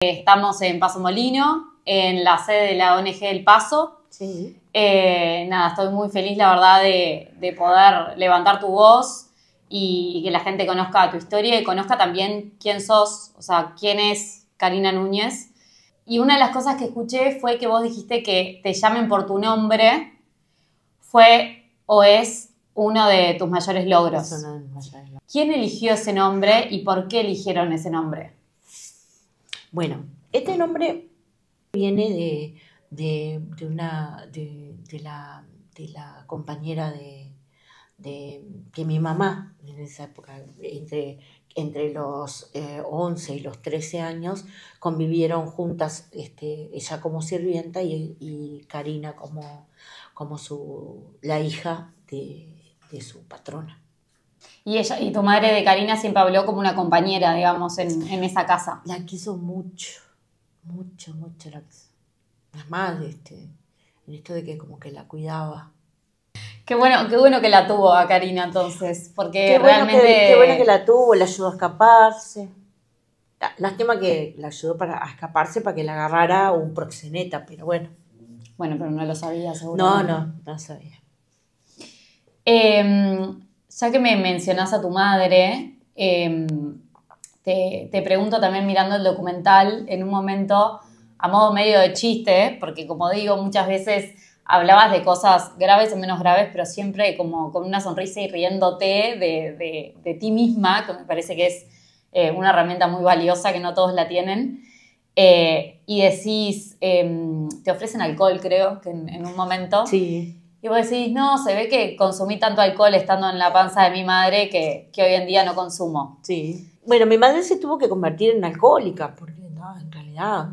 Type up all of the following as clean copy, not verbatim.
Estamos en Paso Molino, en la sede de la ONG El Paso. Sí. Nada, estoy muy feliz, la verdad, de poder levantar tu voz y que la gente conozca tu historia y conozca también quién sos, o sea, quién es Karina Núñez. Y una de las cosas que escuché fue que vos dijiste que te llamen por tu nombre fue o es uno de tus mayores logros. Es uno de mis mayores logros. ¿Quién eligió ese nombre y por qué eligieron ese nombre? Bueno, este nombre viene de la compañera que mi mamá en esa época, entre los 11 y los 13 años, convivieron juntas, ella como sirvienta y Karina como la hija de su patrona. Y tu madre de Karina siempre habló como una compañera, digamos, en esa casa. La quiso mucho, mucho, mucho la quiso. Además, en esto de que como que la cuidaba. Qué bueno que la tuvo a Karina entonces, porque Qué bueno realmente... qué bueno que la tuvo, la ayudó a escaparse. Lástima que la ayudó a escaparse para que la agarrara un proxeneta, pero bueno. Bueno, pero no lo sabía seguramente. No sabía. Ya que me mencionás a tu madre, te pregunto también mirando el documental, en un momento, a modo medio de chiste, porque como digo, muchas veces hablabas de cosas graves o menos graves, pero siempre como con una sonrisa y riéndote de ti misma, que me parece que es una herramienta muy valiosa que no todos la tienen. Y decís, te ofrecen alcohol, creo, que en un momento. Sí. Y vos decís, no, se ve que consumí tanto alcohol estando en la panza de mi madre que hoy en día no consumo. Sí. Bueno, mi madre se tuvo que convertir en alcohólica, porque no, en realidad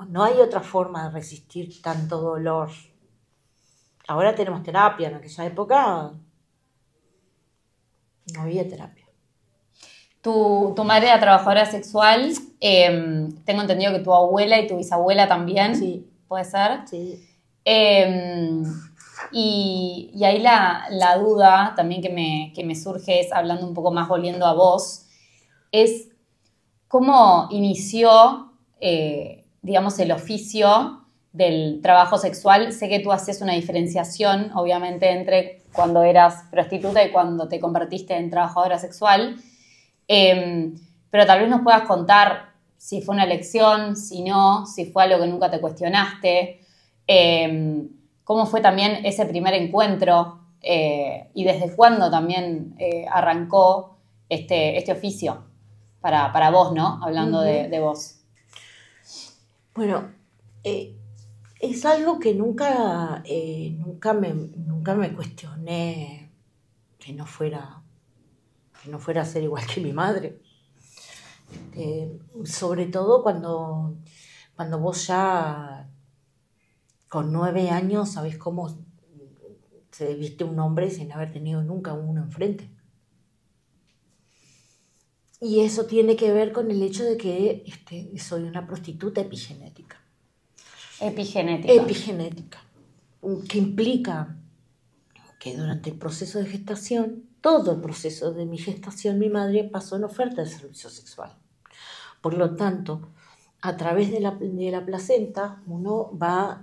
no hay otra forma de resistir tanto dolor. Ahora tenemos terapia, en aquella época no había terapia. Tu madre era trabajadora sexual, tengo entendido que tu abuela y tu bisabuela también, Sí. ¿Puede ser? Sí. Y ahí la duda también que me surge es, hablando un poco más, volviendo a vos, es cómo inició, digamos, el oficio del trabajo sexual. Sé que tú hacías una diferenciación, obviamente, entre cuando eras prostituta y cuando te convertiste en trabajadora sexual, pero tal vez nos puedas contar si fue una elección, si no, si fue algo que nunca te cuestionaste, cómo fue también ese primer encuentro y desde cuándo también arrancó este oficio para vos, ¿no? Hablando de vos. Bueno, es algo que nunca me cuestioné que no fuera a ser igual que mi madre. Sobre todo cuando vos ya con 9 años sabés cómo se viste un hombre sin haber tenido nunca uno enfrente. Y eso tiene que ver con el hecho de que soy una prostituta epigenética. Epigenética. Que implica que durante el proceso de gestación, todo el proceso de mi gestación, mi madre pasó en oferta de servicio sexual. Por lo tanto, a través de la placenta, uno va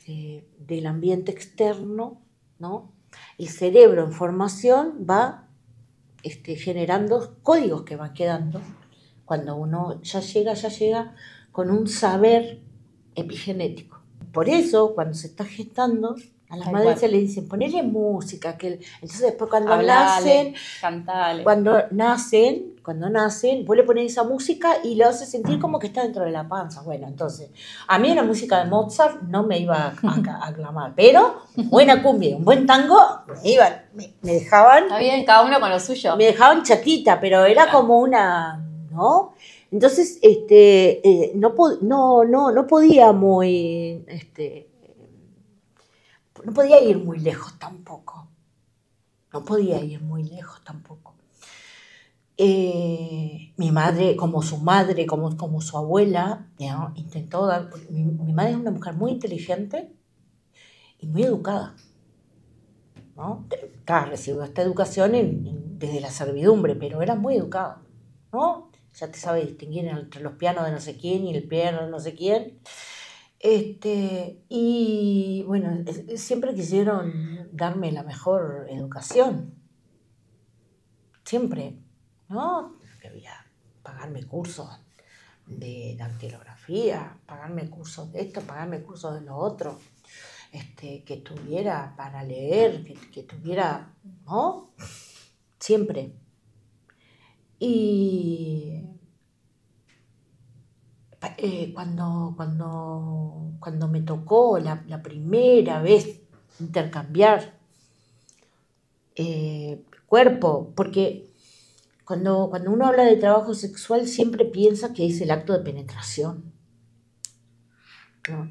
del ambiente externo, ¿no? El cerebro en formación va generando códigos que van quedando. Cuando uno ya llega con un saber epigenético. Por eso, cuando se está gestando, a las madres se le dicen, ponele música. Entonces después cuando Hablale, cantale. Cuando nacen, vos le pones esa música y le haces sentir como que está dentro de la panza. Bueno, entonces, a mí una música de Mozart no me iba a aclamar, pero buena cumbia, un buen tango, me dejaban... Está bien, cada uno con lo suyo. Me dejaban chatita, pero era como una... ¿no? Entonces, no podía muy... no podía ir muy lejos tampoco. Mi madre, como su madre, como su abuela, ¿no? Intentó dar... Mi madre es una mujer muy inteligente y muy educada, ¿no? Claro, recibió esta educación desde la servidumbre, pero era muy educada, ¿no? ya te sabe distinguir entre los pianos de no sé quién y el piano de no sé quién. Y bueno, siempre quisieron darme la mejor educación, siempre, ¿no? Debía pagarme cursos de dactilografía, pagarme cursos de esto, pagarme cursos de lo otro, que tuviera para leer, que tuviera, ¿no? Siempre. Y cuando me tocó la primera vez intercambiar cuerpo, porque cuando uno habla de trabajo sexual siempre piensa que es el acto de penetración, ¿no?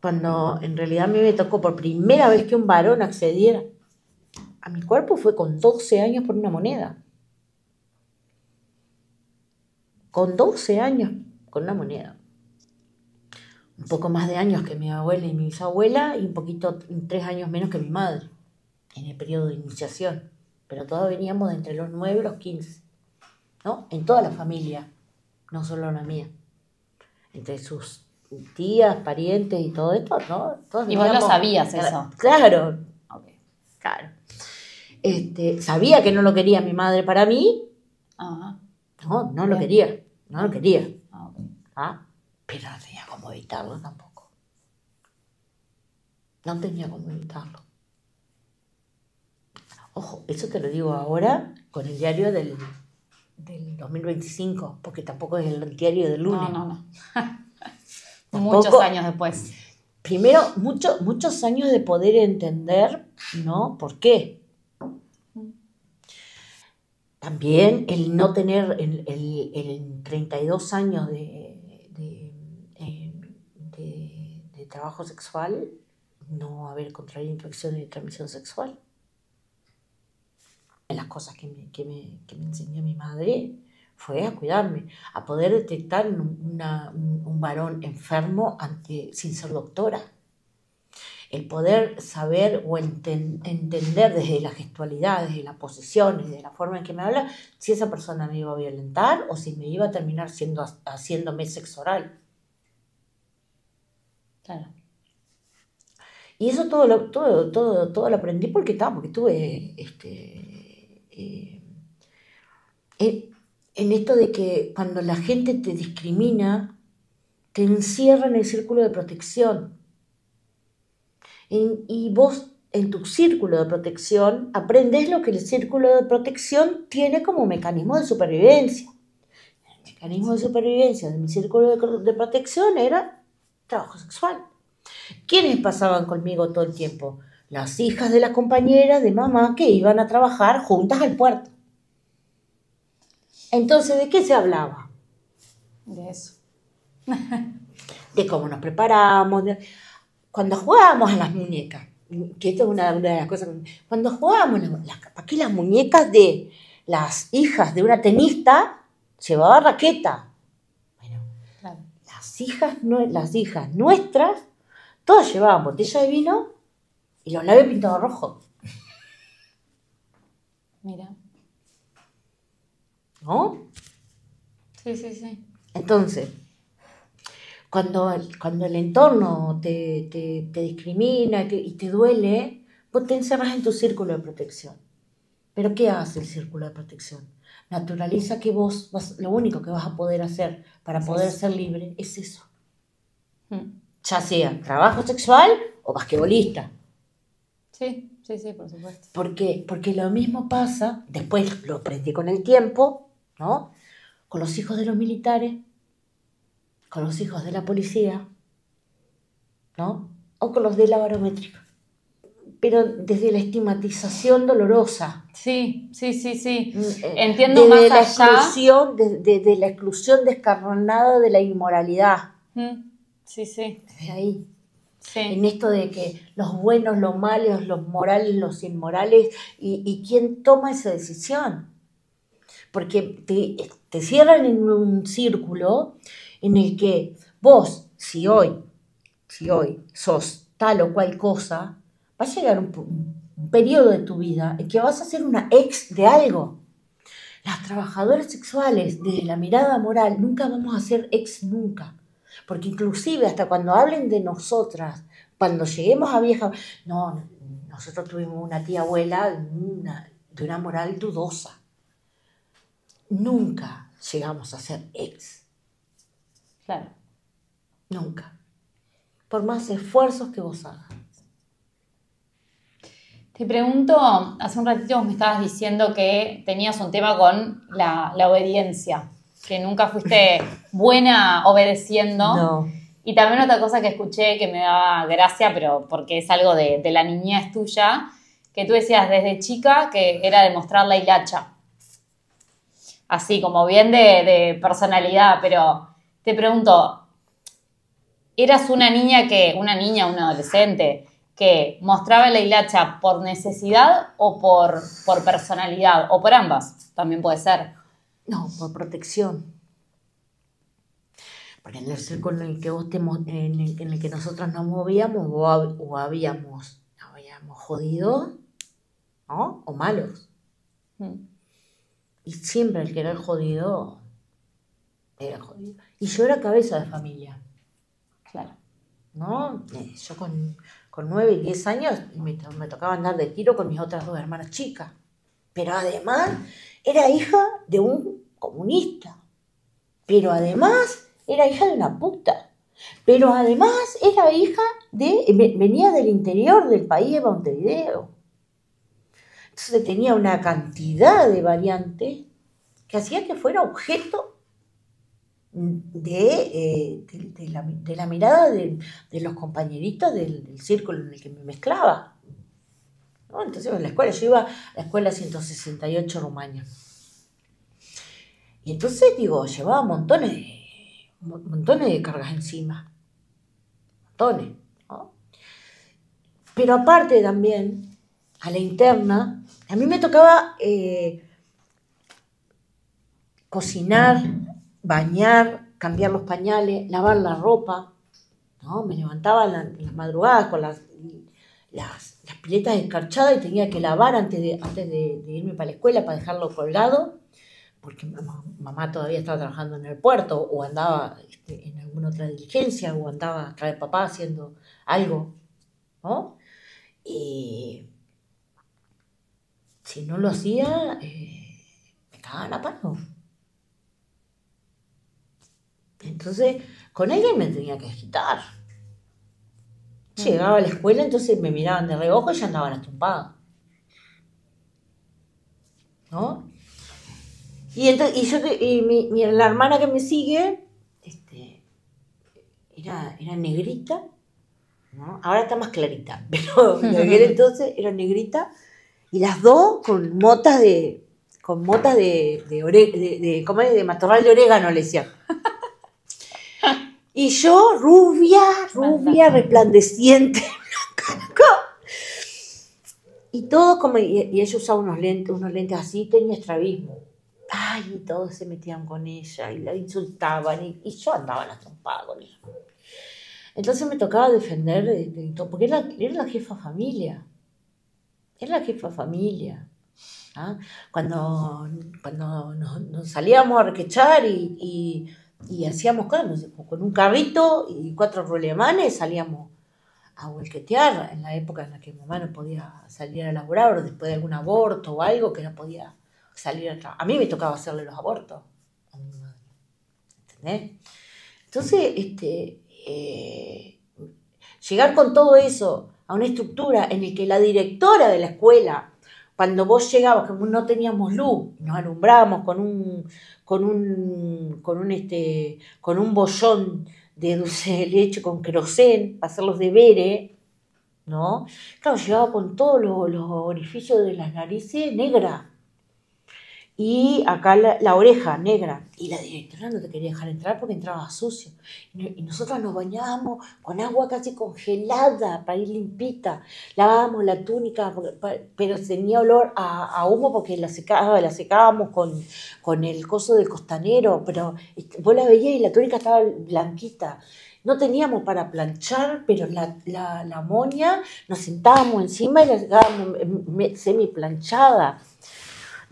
Cuando en realidad a mí me tocó por primera vez que un varón accediera a mi cuerpo fue con 12 años por una moneda. Con 12 años con una moneda. Un poco más de años que mi abuela y mi bisabuela y un poquito, 3 años menos que mi madre en el periodo de iniciación. Pero todos veníamos de entre los 9 y los 15, ¿no? En toda la familia, no solo la mía. Entre sus tías, parientes y todo esto, ¿no? Todos y vos lo sabías eso. Claro. Okay. Claro. Sabía que no lo quería mi madre para mí. Ajá. No lo quería. No lo quería. Okay. Pero no tenía cómo evitarlo tampoco. No tenía cómo evitarlo. Ojo, eso te lo digo ahora con el diario del 2025, porque tampoco es el diario del lunes. No. Muchos años después. Primero, muchos años de poder entender, ¿no? ¿Por qué? También el no tener el 32 años de trabajo sexual, no haber contraído infecciones de transmisión sexual. Las cosas que me enseñó mi madre fue a cuidarme, a poder detectar un varón enfermo sin ser doctora. El poder saber o entender desde la gestualidad, desde las posiciones, desde la forma en que me habla, si esa persona me iba a violentar o si me iba a terminar haciéndome sexo oral. Claro. Y eso todo lo aprendí porque tuve en esto de que cuando la gente te discrimina, te encierra en el círculo de protección. Y vos, en tu círculo de protección, aprendés lo que el círculo de protección tiene como mecanismo de supervivencia. El mecanismo de supervivencia de mi círculo de protección era trabajo sexual. ¿Quiénes pasaban conmigo todo el tiempo? Las hijas de las compañeras de mamá que iban a trabajar juntas al puerto. Entonces, ¿de qué se hablaba? De eso. De cómo nos preparamos. Cuando jugábamos a las muñecas, que esto es una de las cosas, cuando jugábamos, aquí las muñecas de las hijas de una tenista llevaban raqueta. Bueno, claro. Las hijas nuestras, todas llevaban botella de vino y los labios pintados rojo. Mira. ¿No? Sí. Entonces, cuando el entorno te discrimina y te duele, vos te encerras en tu círculo de protección. ¿Pero qué hace el círculo de protección? Naturaliza que lo único que vas a poder hacer para poder ser libre es eso. Ya sea trabajo sexual o basquetbolista. Sí, por supuesto. Porque lo mismo pasa, después lo aprendí con el tiempo, ¿no? Con los hijos de los militares, con los hijos de la policía, ¿no? O con los de la barométrica. Pero desde la estigmatización dolorosa. Sí. Entiendo más allá. Desde la exclusión descarnada de la inmoralidad. Sí. Desde ahí. Sí. En esto de que los buenos, los malos, los morales, los inmorales, y quién toma esa decisión. Porque te cierran en un círculo en el que vos, si hoy sos tal o cual cosa, va a llegar un periodo de tu vida en que vas a ser una ex de algo. Las trabajadoras sexuales, desde la mirada moral, nunca vamos a ser ex nunca. Porque inclusive hasta cuando hablen de nosotras, cuando lleguemos a vieja, no, nosotros tuvimos una tía abuela de una moral dudosa. Nunca llegamos a ser ex. Claro. Nunca. Por más esfuerzos que vos hagas. Te pregunto, hace un ratito vos me estabas diciendo que tenías un tema con la obediencia, que nunca fuiste buena obedeciendo. No. Y también otra cosa que escuché que me daba gracia, pero porque es algo de la niñez tuya, que tú decías desde chica que era demostrar la hilacha. Así, como bien de personalidad, pero te pregunto, ¿eras una una adolescente que mostraba la hilacha por necesidad o por personalidad? O por ambas, también puede ser. No, por protección. Porque en el círculo en el que en el que nosotras nos movíamos, o habíamos jodido, ¿no? O malos. Y siempre el que era el jodido, era jodido. Y yo era cabeza de familia. Claro. ¿No? Yo con 9 y 10 años me tocaba andar de tiro con mis otras 2 hermanas chicas. Pero además era hija de un comunista. Pero además era hija de una puta. Pero además era hija venía del interior del país de Montevideo. Entonces tenía una cantidad de variantes que hacía que fuera objeto de la mirada de los compañeritos del círculo en el que me mezclaba, ¿no? Entonces en la escuela, yo iba a la escuela 168 Rumania. Y entonces, llevaba montones de cargas encima. Montones, ¿no? Pero aparte también, a la interna, a mí me tocaba cocinar, bañar, cambiar los pañales, lavar la ropa, ¿no? Me levantaba en las madrugadas con las piletas escarchadas y tenía que lavar antes de irme para la escuela para dejarlo colgado, porque mamá todavía estaba trabajando en el puerto o andaba en alguna otra diligencia o andaba atrás de papá haciendo algo, ¿no? Y si no lo hacía, me cagaban a palo. Entonces, con alguien me tenía que agitar. Llegaba a la escuela, entonces me miraban de reojo y ya andaban estrompadas. ¿No? Y la hermana que me sigue, era negrita, ¿no? Ahora está más clarita, pero en aquel entonces era negrita, y las dos con motas de matorral de orégano, le decían. Y yo, rubia, resplandeciente, y todos y ella usaba unos lentes así, tenía estrabismo. Ay, y todos se metían con ella y la insultaban y yo andaba en la trompada con ella. Entonces me tocaba defender de todo, porque era la jefa de familia. Era la jefa de familia. ¿Ah? Cuando nos salíamos a requechar y hacíamos cosas, no sé, con un carrito y 4 rolemanes salíamos a huelquetear en la época en la que mamá no podía salir a laburar o después de algún aborto o algo que no podía salir a trabajar. A mí me tocaba hacerle los abortos a mi madre. ¿Entendés? Entonces, llegar con todo eso a una estructura en la que la directora de la escuela, cuando vos llegabas, como no teníamos luz, nos alumbrábamos con un bollón de dulce de leche con querosén para hacer los deberes, ¿no? Claro, llegaba con todos los orificios de las narices negras. Y acá la oreja negra. Y la directora no te quería dejar entrar porque entraba sucio. Y nosotros nos bañábamos con agua casi congelada para ir limpita. Lavábamos la túnica, pero tenía olor a humo porque la secábamos con el coso del costanero. Pero vos la veías y la túnica estaba blanquita. No teníamos para planchar, pero la moña nos sentábamos encima y la secábamos semi planchada.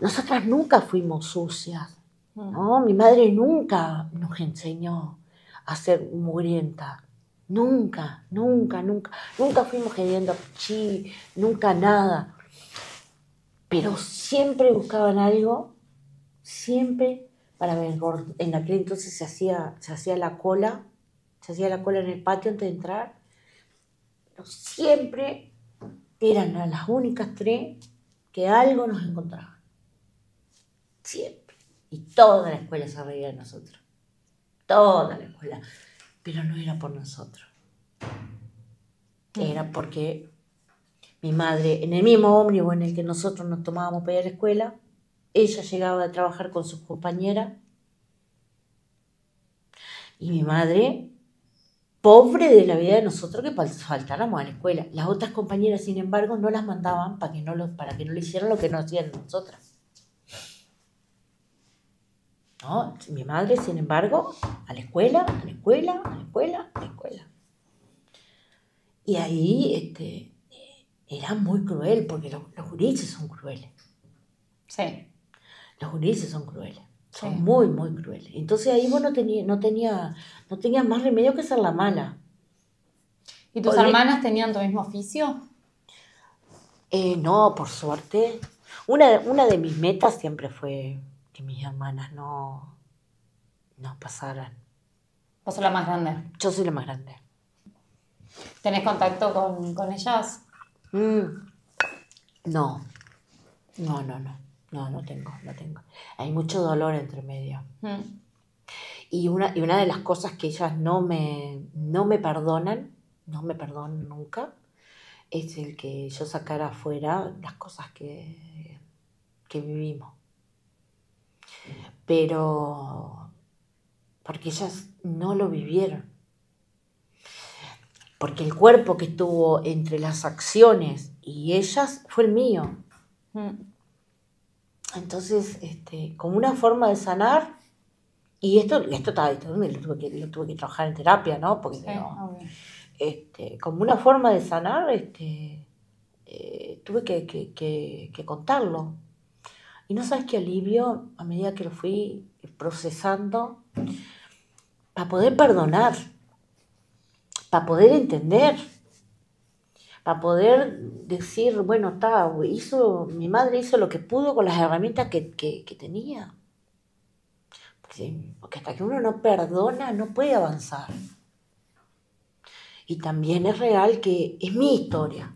Nosotras nunca fuimos sucias, ¿no? Mi madre nunca nos enseñó a ser mugrienta. Nunca, nunca, nunca. Nunca fuimos queriendo pichí, nunca nada. Pero siempre buscaban algo, siempre para ver. En aquel entonces se hacía la cola en el patio antes de entrar. Pero siempre eran las únicas tres que algo nos encontraban. Siempre. Y toda la escuela se reía de nosotros. Toda la escuela. Pero no era por nosotros. Era porque mi madre, en el mismo ómnibus en el que nosotros nos tomábamos para ir a la escuela, ella llegaba a trabajar con sus compañeras. Y mi madre, pobre de la vida de nosotros que faltáramos a la escuela. Las otras compañeras, sin embargo, no las mandaban para que no le hicieran lo que no hacían nosotras. ¿No? Mi madre, sin embargo, a la escuela, a la escuela, a la escuela, a la escuela. Y ahí era muy cruel, porque los gurises son crueles. Sí. Los gurises son crueles. Son Sí. muy, muy crueles. Entonces ahí vos no tenías más remedio que ser la mala. ¿Y tus hermanas tenían tu mismo oficio? No, por suerte. Una de mis metas siempre fue que mis hermanas no pasaran. ¿Vos sos la más grande? Yo soy la más grande. ¿Tenés contacto con ellas? No tengo. Hay mucho dolor entre medio. Y una de las cosas que ellas no me perdonan nunca, es el que yo sacara afuera las cosas que vivimos. Pero porque ellas no lo vivieron. Porque el cuerpo que estuvo entre las acciones y ellas fue el mío. Entonces, como una forma de sanar, y esto lo tuve que trabajar en terapia, ¿no? Porque Sí, como una forma de sanar, tuve que contarlo. Y no sabes qué alivio a medida que lo fui procesando, para poder perdonar, para poder entender, para poder decir, bueno, mi madre hizo lo que pudo con las herramientas que tenía. Porque hasta que uno no perdona, no puede avanzar. Y también es real que es mi historia,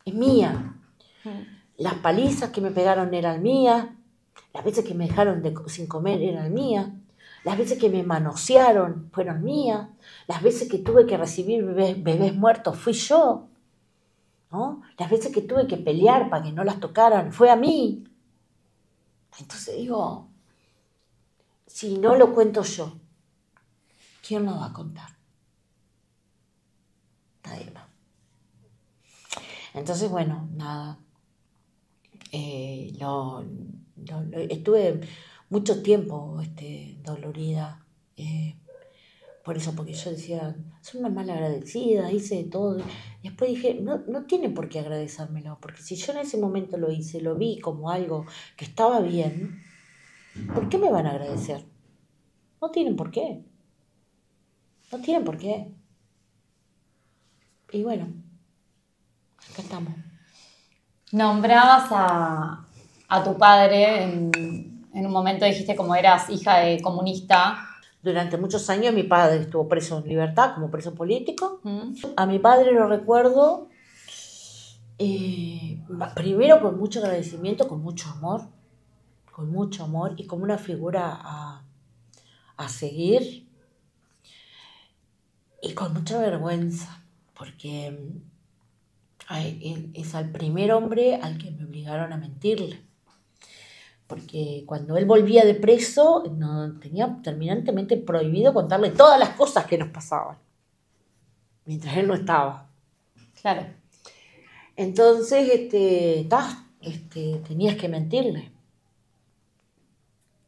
es mía. Las palizas que me pegaron eran mías, las veces que me dejaron sin comer eran mías, las veces que me manosearon fueron mías, las veces que tuve que recibir bebés muertos fui yo, ¿no? Las veces que tuve que pelear para que no las tocaran fue a mí. Entonces digo, si no lo cuento yo, ¿quién lo va a contar? Nadie más. Entonces, bueno, nada. Estuve mucho tiempo dolorida. Por eso, porque yo decía, soy una mala agradecida, hice de todo. Y después dije, no tienen por qué agradecérmelo, porque si yo en ese momento lo hice, lo vi como algo que estaba bien, ¿por qué me van a agradecer? No tienen por qué. No tienen por qué. Y bueno, acá estamos. Nombrabas a tu padre, en un momento dijiste como eras hija de comunista. Durante muchos años mi padre estuvo preso en libertad, como preso político. A mi padre lo recuerdo, primero con mucho agradecimiento, con mucho amor y como una figura a seguir, y con mucha vergüenza, porque es al primer hombre al que me obligaron a mentirle. Porque cuando él volvía de preso, tenía terminantemente prohibido contarle todas las cosas que nos pasaban, mientras él no estaba. Claro. Entonces, tenías que mentirle.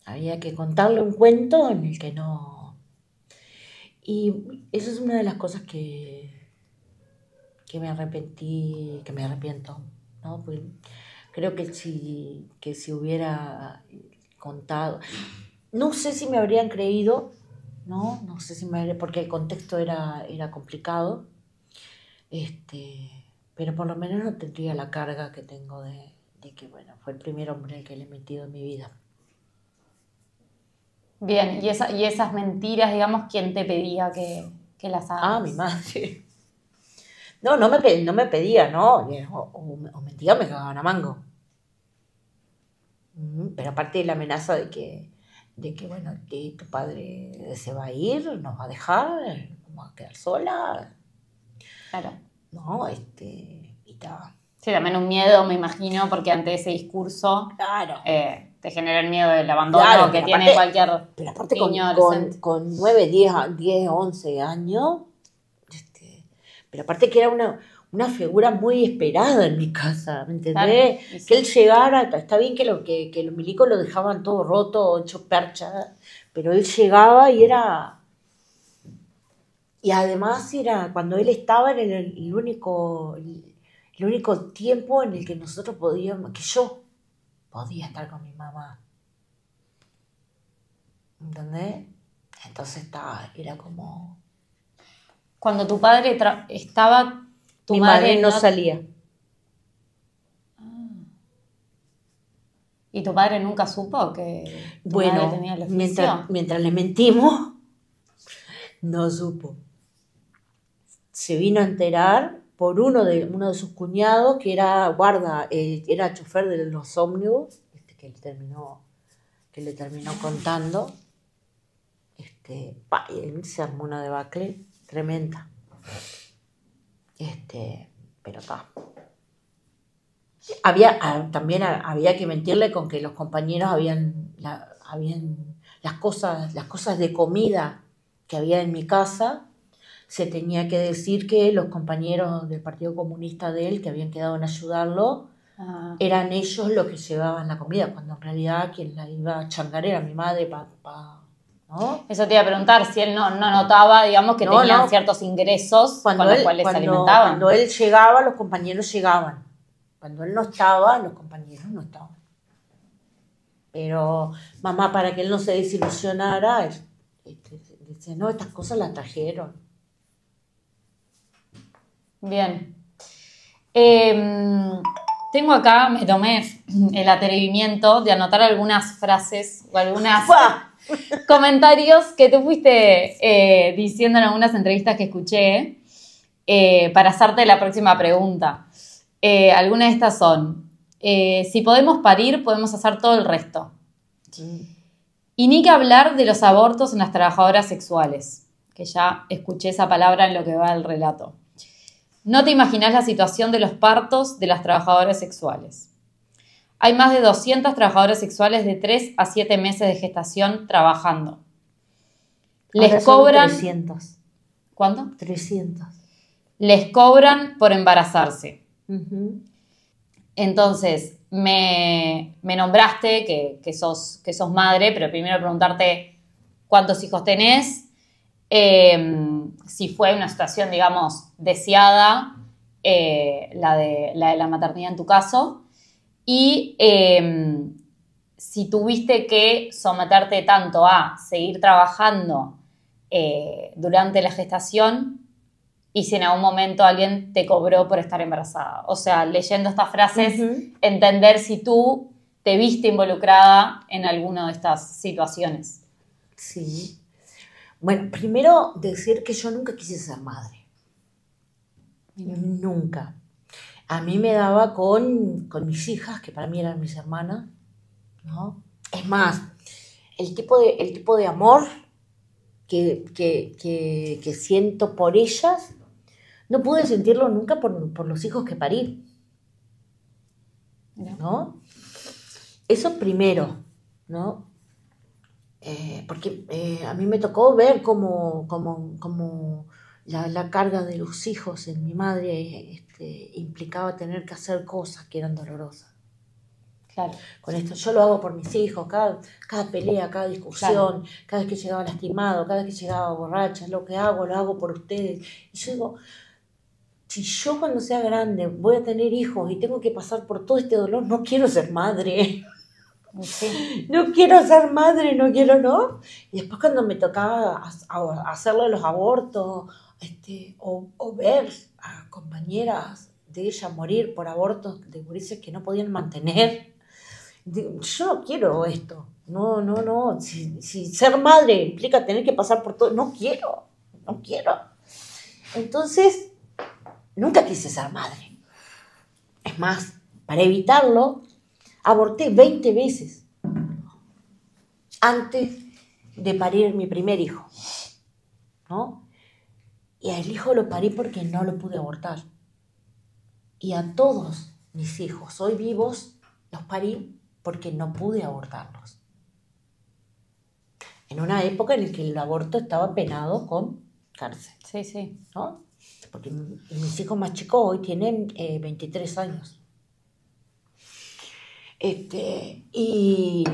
Había que contarle un cuento en el que no... Y eso es una de las cosas que me arrepiento, ¿no? Pues Creo que si hubiera contado, no sé si me habrían creído, no sé si porque el contexto era complicado, pero por lo menos no tendría la carga que tengo de que, bueno, fue el primer hombre al que le he metido en mi vida. Bien, y esas mentiras, digamos, ¿quién te pedía que las hagas? Mi madre. No me pedía, ¿no? O mentía, me cagaban a mango. Pero aparte de la amenaza de que bueno, tu padre se va a ir, nos va a dejar, vamos a quedar sola. Claro. No, y ta. Sí, también un miedo, me imagino, porque ante ese discurso Claro. te genera el miedo del abandono Claro, que pero tiene cualquier Pero aparte niño adolescente. con 9, 10, 11 años, pero aparte que era una figura muy esperada en mi casa, ¿me entendés? Claro, y sí. Que él llegara, está bien que los milicos lo dejaban todo roto, hecho percha, pero él llegaba y era... Y además era, cuando él estaba, era el único tiempo en el que nosotros podíamos, que yo podía estar con mi mamá. ¿Entendés? Entonces era como... Cuando tu padre estaba, tu Mi madre madre no salía. ¿Y tu padre nunca supo que tu madre tenía el oficio? Mientras le mentimos, no supo. Se vino a enterar por uno de sus cuñados que era guarda, era chofer de los ómnibus, que le terminó contando. Y él se armó una debacle tremenda. Pero está. También había que mentirle con que los compañeros habían las cosas de comida que había en mi casa, se tenía que decir que los compañeros del Partido Comunista de él, que habían quedado en ayudarlo, eran ellos los que llevaban la comida, cuando en realidad quien la iba a changar era mi madre, ¿no? Eso te iba a preguntar, si él no notaba, digamos, que tenían ciertos ingresos con los cuales se alimentaban. Cuando él llegaba, los compañeros llegaban. Cuando él no estaba, los compañeros no estaban. Pero mamá, para que él no se desilusionara, decía, no, estas cosas las trajeron. Bien. Tengo acá, me tomé el atrevimiento de anotar algunas frases o algunos comentarios que tú fuiste diciendo en algunas entrevistas que escuché para hacerte la próxima pregunta. Algunas de estas son, si podemos parir, podemos hacer todo el resto. Y ni que hablar de los abortos en las trabajadoras sexuales, que ya escuché esa palabra en lo que va del relato. No te imaginás la situación de los partos de las trabajadoras sexuales. Hay más de 200 trabajadoras sexuales de 3 a 7 meses de gestación trabajando. Les cobran... 300. ¿Cuánto? 300. Les cobran por embarazarse. Uh-huh. Entonces, me nombraste que sos madre, pero primero preguntarte cuántos hijos tenés, si fue una situación, digamos, deseada, la de la maternidad en tu caso, y si tuviste que someterte tanto a seguir trabajando durante la gestación y si en algún momento alguien te cobró por estar embarazada. O sea, leyendo estas frases, entender si tú te viste involucrada en alguna de estas situaciones. Sí. Bueno, primero decir que yo nunca quise ser madre. Nunca. A mí me daba con mis hijas, que para mí eran mis hermanas, ¿no? Es más, el tipo de amor que siento por ellas, no pude sentirlo nunca por los hijos que parí, ¿no? Eso primero, ¿no? Porque a mí me tocó ver cómo la carga de los hijos en mi madre implicaba tener que hacer cosas que eran dolorosas. Claro. Con esto yo lo hago por mis hijos, cada pelea, cada discusión, cada vez que llegaba lastimado, cada vez que llegaba borracha, lo hago por ustedes. Y yo digo, si yo cuando sea grande voy a tener hijos y tengo que pasar por todo este dolor, no quiero ser madre. Sí. No quiero ser madre, no quiero, ¿no? Y después cuando me tocaba hacerle los abortos, o ver a compañeras de ella morir por abortos de gurises que no podían mantener, digo, yo no quiero esto. No, no, no. Si ser madre implica tener que pasar por todo, no quiero, no quiero. Entonces, nunca quise ser madre. Es más, para evitarlo, aborté 20 veces antes de parir mi primer hijo, ¿no? Y al hijo lo parí porque no lo pude abortar. Y a todos mis hijos hoy vivos los parí porque no pude abortarlos. En una época en la que el aborto estaba penado con cárcel. Sí, sí. ¿No? Porque mis hijos más chicos hoy tienen 23 años. Y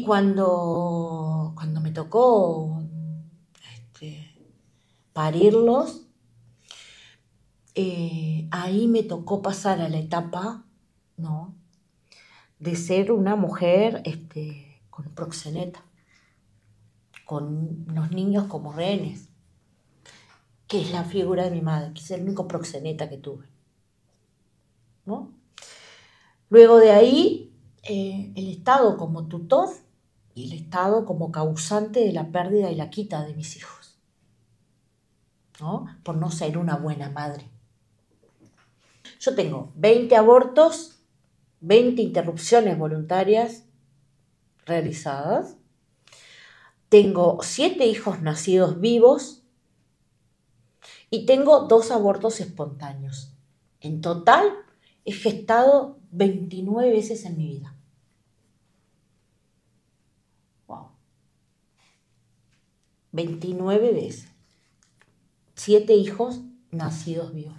cuando me tocó parirlos, ahí me tocó pasar a la etapa, ¿no?, de ser una mujer con proxeneta, con los niños como rehenes, que es la figura de mi madre, que es el único proxeneta que tuve, ¿no? Luego de ahí, el Estado como tutor y el Estado como causante de la pérdida y la quita de mis hijos, ¿no? Por no ser una buena madre. Yo tengo 20 abortos, 20 interrupciones voluntarias realizadas, tengo 7 hijos nacidos vivos y tengo 2 abortos espontáneos. En total, he gestado 29 veces en mi vida. Wow. 29 veces. 7 hijos nacidos vivos.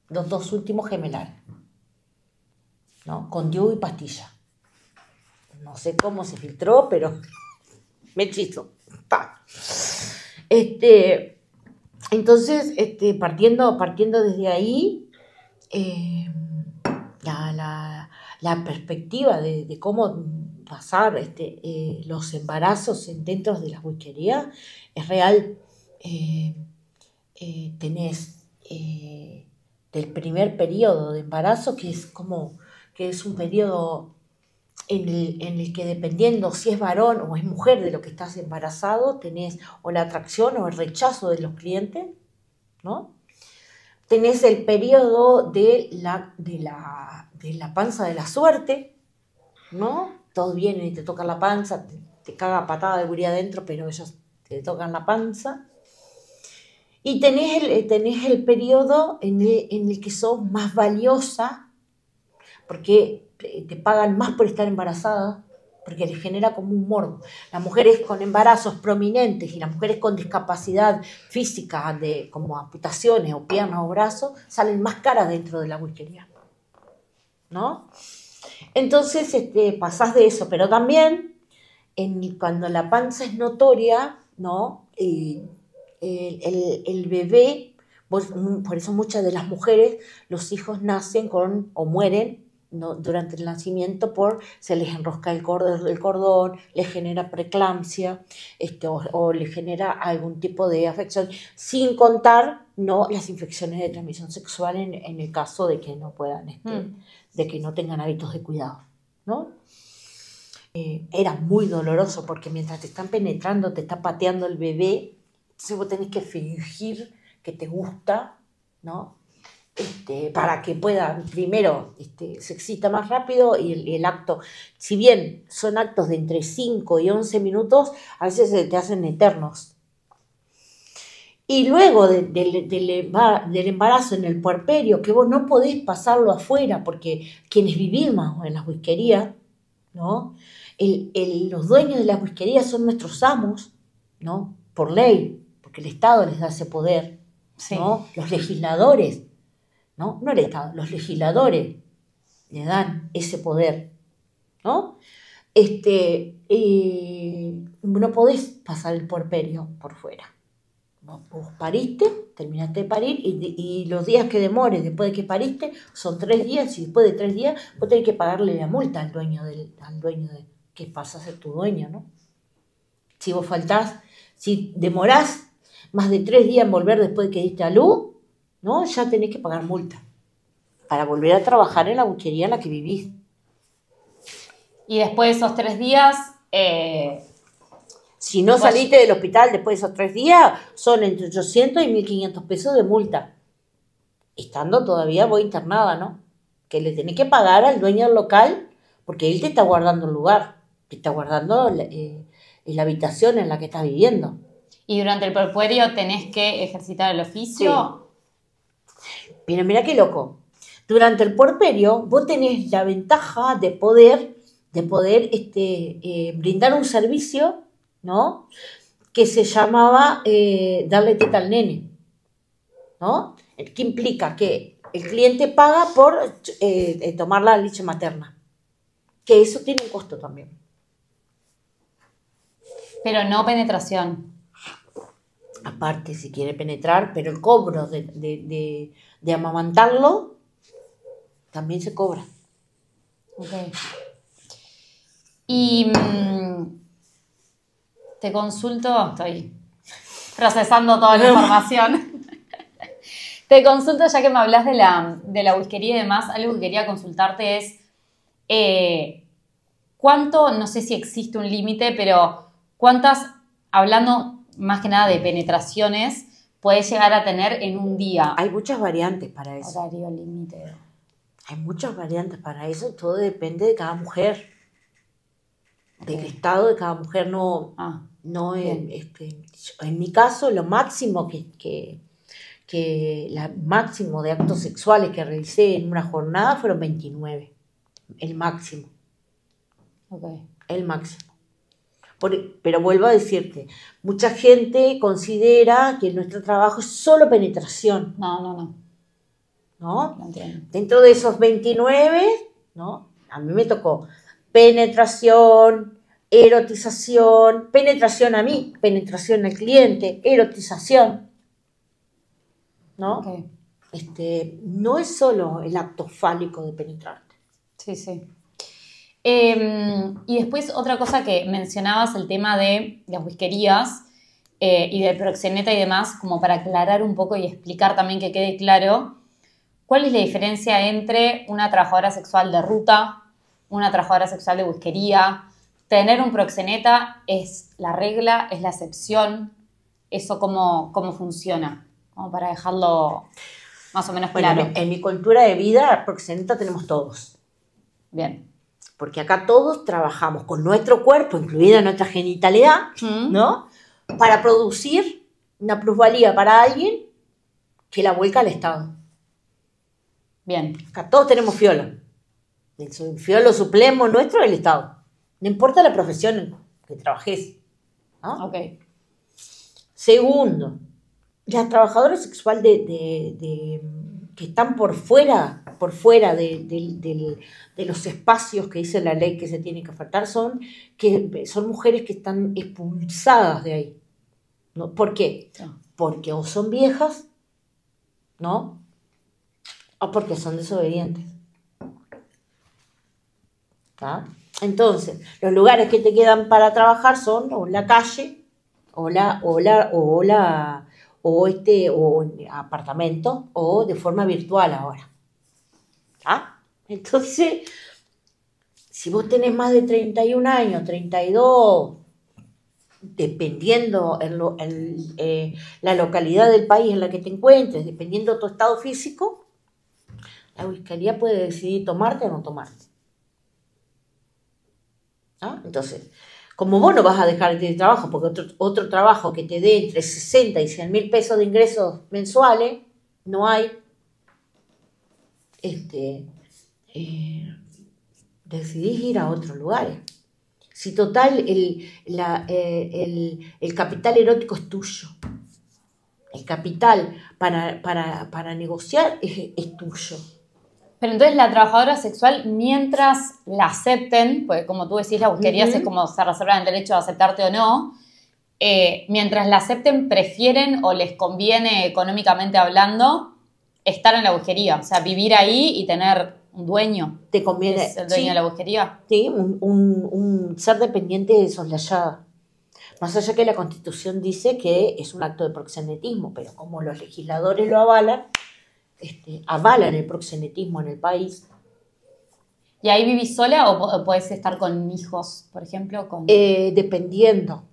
Los 2 últimos gemelares, ¿no? Con DIU y pastilla. No sé cómo se filtró, pero me hechizó. Entonces, partiendo desde ahí, la perspectiva de cómo pasar los embarazos dentro de las whiskerías es real. Tenés del primer periodo de embarazo, que es un periodo en el que, dependiendo si es varón o es mujer de lo que estás embarazado, tenés o la atracción o el rechazo de los clientes, ¿no? Tenés el periodo de la panza de la suerte, ¿no? Todos vienen y te tocan la panza, te caga patada de guría adentro, pero ellos te tocan la panza. Y tenés el periodo en el que sos más valiosa, porque te pagan más por estar embarazada, porque les genera como un morbo. Las mujeres con embarazos prominentes y las mujeres con discapacidad física, como amputaciones o piernas o brazos, salen más caras dentro de la whiskería, ¿no? Entonces pasás de eso, pero también cuando la panza es notoria, ¿no? El bebé, por eso muchas de las mujeres, los hijos nacen o mueren, ¿no?, durante el nacimiento, se les enrosca el cordón, les genera preeclampsia, o les genera algún tipo de afección, sin contar, ¿no?, las infecciones de transmisión sexual en el caso de que no puedan, de que no tengan hábitos de cuidado, ¿no? Era muy doloroso porque mientras te están penetrando, te está pateando el bebé, entonces vos tenés que fingir que te gusta, ¿no? Para que pueda, primero, se excita más rápido y el acto, si bien son actos de entre 5 y 11 minutos, a veces se te hacen eternos. Y luego del embarazo en el puerperio, que vos no podés pasarlo afuera, porque quienes vivimos en las whiskerías, ¿no?, los dueños de las whiskerías son nuestros amos, ¿no?, por ley, porque el Estado les da ese poder, Sí. ¿no? Los legisladores, ¿no? No el Estado, los legisladores le dan ese poder, ¿no? No podés pasar el puerperio por fuera, Vos pariste, terminaste de parir y los días que demores después de que pariste son 3 días y después de 3 días vos tenés que pagarle la multa al dueño de que pasa a ser tu dueño, ¿no? Si vos faltás, si demorás más de 3 días en volver después de que diste a luz, ¿no? Ya tenés que pagar multa para volver a trabajar en la buchería en la que vivís. Y después de esos 3 días, si no saliste del hospital después de esos 3 días, son entre 800 y 1.500 pesos de multa. Estando todavía vos internada, ¿no? Que le tenés que pagar al dueño del local porque él te está guardando el lugar, te está guardando la habitación en la que estás viviendo. ¿Y durante el puerperio tenés que ejercitar el oficio? Sí. Pero mira qué loco. Durante el puerperio vos tenés la ventaja de poder brindar un servicio, ¿no? Que se llamaba darle teta al nene, ¿no? Que implica que el cliente paga por tomar la leche materna, que eso tiene un costo también. Pero no penetración. Aparte, si quiere penetrar, pero el cobro de amamantarlo también se cobra. Ok. Y te consulto, estoy procesando toda la información. Te consulto, ya que me hablas de la whiskería y demás, algo que quería consultarte es cuánto, no sé si existe un límite, pero cuántas, hablando más que nada de penetraciones, puedes llegar a tener en un día. Hay muchas variantes para eso. Horario límite. Hay muchas variantes para eso, todo depende de cada mujer, del estado de cada mujer. En mi caso, lo máximo máximo de actos sexuales que realicé en una jornada fueron 29, el máximo. Okay. El máximo. Pero vuelvo a decirte, mucha gente considera que nuestro trabajo es solo penetración. No. ¿No? No entiendo. Dentro de esos 29, ¿no? A mí me tocó penetración, erotización, penetración a mí, penetración al cliente, erotización, ¿no? Okay. No es solo el acto fálico de penetrarte. Sí. Y después otra cosa que mencionabas, el tema de las whiskerías y del proxeneta y demás, como para aclarar un poco y explicar también que quede claro, ¿cuál es la diferencia entre una trabajadora sexual de ruta, una trabajadora sexual de whiskería? ¿Tener un proxeneta es la regla, es la excepción? ¿Eso cómo funciona? Como para dejarlo más o menos claro. Bueno, en mi cultura de vida, proxeneta tenemos todos. Bien. Porque acá todos trabajamos con nuestro cuerpo, incluida nuestra genitalidad, ¿no? Para producir una plusvalía para alguien que la vuelca al Estado. Bien. Acá todos tenemos fiolo. El fiolo supremo nuestro es el Estado. No importa la profesión en que trabajes, ¿no? Ok. Segundo, las trabajadoras sexuales que están por fuera de los espacios que dice la ley que se tienen que ofertar, son mujeres que están expulsadas de ahí. ¿No? ¿Por qué? Sí. Porque o son viejas, ¿no? O porque son desobedientes. ¿Ah? Entonces, los lugares que te quedan para trabajar son o la calle o en apartamento o de forma virtual ahora. ¿Ah? Entonces, si vos tenés más de 31 años, 32, dependiendo la localidad del país en la que te encuentres, dependiendo de tu estado físico, la whiskería puede decidir tomarte o no tomarte. ¿Ah? Entonces, como vos no vas a dejar de trabajo, porque otro trabajo que te dé entre 60 y 100 mil pesos de ingresos mensuales, no hay, decidís ir a otros lugares. Si total el capital erótico es tuyo, el capital para negociar es tuyo. Pero entonces la trabajadora sexual, mientras la acepten, porque como tú decís, la whiskería es como se reservan el derecho a aceptarte o no, mientras la acepten, prefieren o les conviene económicamente hablando estar en la bujería. O sea, vivir ahí y tener un dueño. Te conviene. ¿Es el dueño de la bujería? Sí, un ser dependiente de soslayada. Más allá que la Constitución dice que es un acto de proxenetismo, pero como los legisladores lo avalan, avalan el proxenetismo en el país. ¿Y ahí vivís sola o podés estar con hijos, por ejemplo? Dependiendo.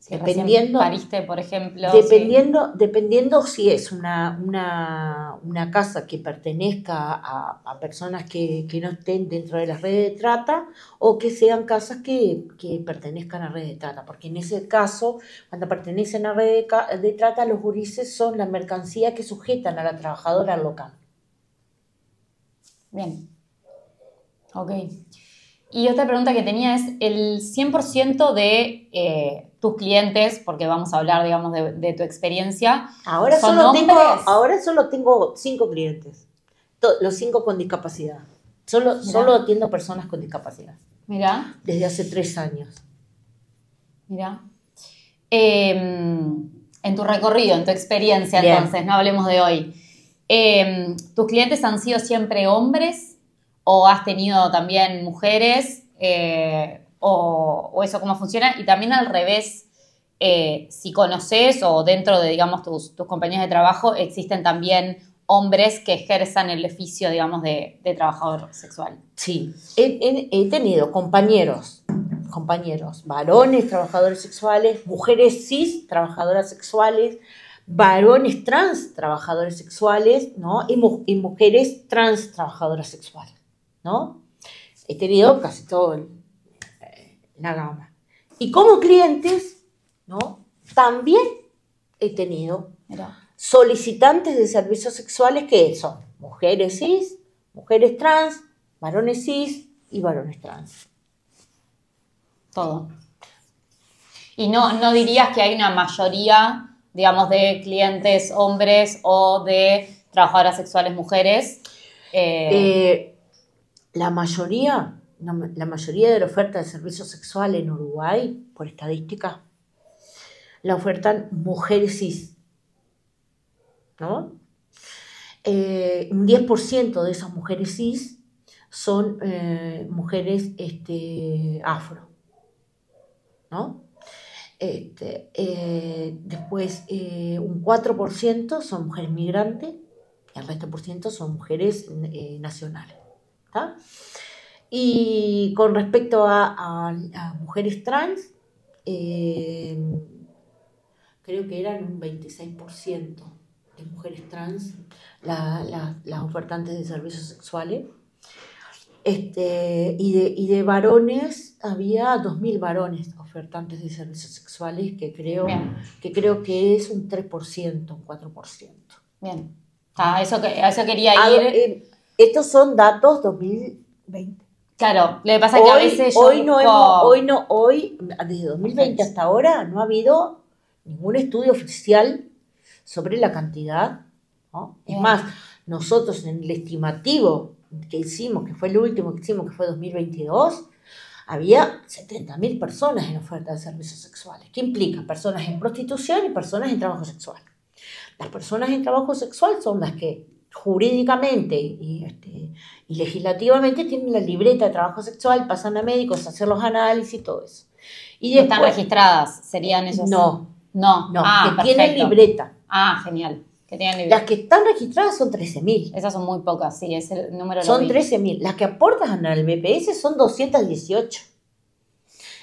Si dependiendo, pariste, por ejemplo. Dependiendo si es una casa que pertenezca a personas que no estén dentro de las redes de trata o que sean casas que pertenezcan a redes de trata. Porque en ese caso, cuando pertenecen a redes de trata, los gurises son la mercancía que sujetan a la trabajadora local. Bien. Ok. Y otra pregunta que tenía es, el 100% de tus clientes, porque vamos a hablar, digamos, de tu experiencia, ahora ¿son solo hombres? tengo 5 clientes, los 5 con discapacidad. Solo atiendo personas con discapacidad. Mirá. Desde hace 3 años. Mirá. En tu recorrido, en tu experiencia, Bien. entonces, no hablemos de hoy. ¿Tus clientes han sido siempre hombres? ¿O has tenido también mujeres? ¿O eso cómo funciona? Y también al revés, si conoces o dentro de, digamos, tus compañeros de trabajo, existen también hombres que ejerzan el oficio, digamos, de trabajador sexual. Sí, he tenido compañeros, varones trabajadores sexuales, mujeres cis trabajadoras sexuales, varones trans trabajadores sexuales, ¿no? Y mujeres trans trabajadoras sexuales, ¿no? He tenido casi todo la gama. Y como clientes, ¿no? También he tenido solicitantes de servicios sexuales que son mujeres cis, mujeres trans, varones cis y varones trans. Todo. Y no dirías que hay una mayoría, digamos, de clientes hombres o de trabajadoras sexuales mujeres. La mayoría de la oferta de servicios sexuales en Uruguay, por estadística, la ofertan mujeres cis, ¿no? Un 10% de esas mujeres cis son mujeres afro, ¿no? Después un 4% son mujeres migrantes, el resto por ciento son mujeres nacionales. ¿Tá? Y con respecto a mujeres trans, creo que eran un 26% de mujeres trans las ofertantes de servicios sexuales. Y de varones, había 2.000 varones ofertantes de servicios sexuales, que creo que es un 3%, un 4%. Bien. A eso quería ir. Estos son datos 2020. Claro, lo que pasa es que a veces desde 2020 hasta ahora no ha habido ningún estudio oficial sobre la cantidad, ¿no? Es más, nosotros en el estimativo que hicimos, que fue el último que hicimos, que fue 2022, había 70.000 personas en oferta de servicios sexuales. ¿Qué implica? Personas en prostitución y personas en trabajo sexual. Las personas en trabajo sexual son las que jurídicamente y legislativamente tienen la libreta de trabajo sexual, pasan a médicos a hacer los análisis y todo eso. Y después, ¿están registradas? ¿Serían ellas? No, que perfecto. Tienen libreta. Genial. Que tienen libreta. Las que están registradas son 13.000. Esas son muy pocas, sí, es el número. Son 13.000. Las que aportan al BPS son 218.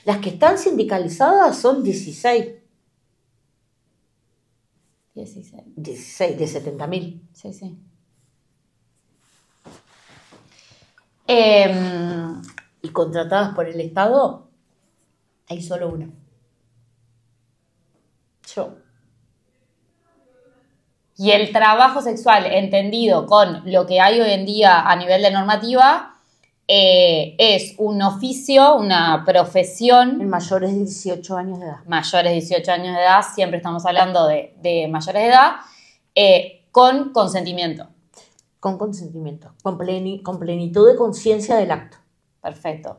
Las que están sindicalizadas son 16. 16 de 70.000. Sí. Y contratadas por el Estado, hay solo una. Yo. Y el trabajo sexual, entendido con lo que hay hoy en día a nivel de normativa, es un oficio, una profesión. En mayores de 18 años de edad. Mayores de 18 años de edad, siempre estamos hablando de mayores de edad, con consentimiento. Con consentimiento, con plenitud de conciencia del acto. Perfecto.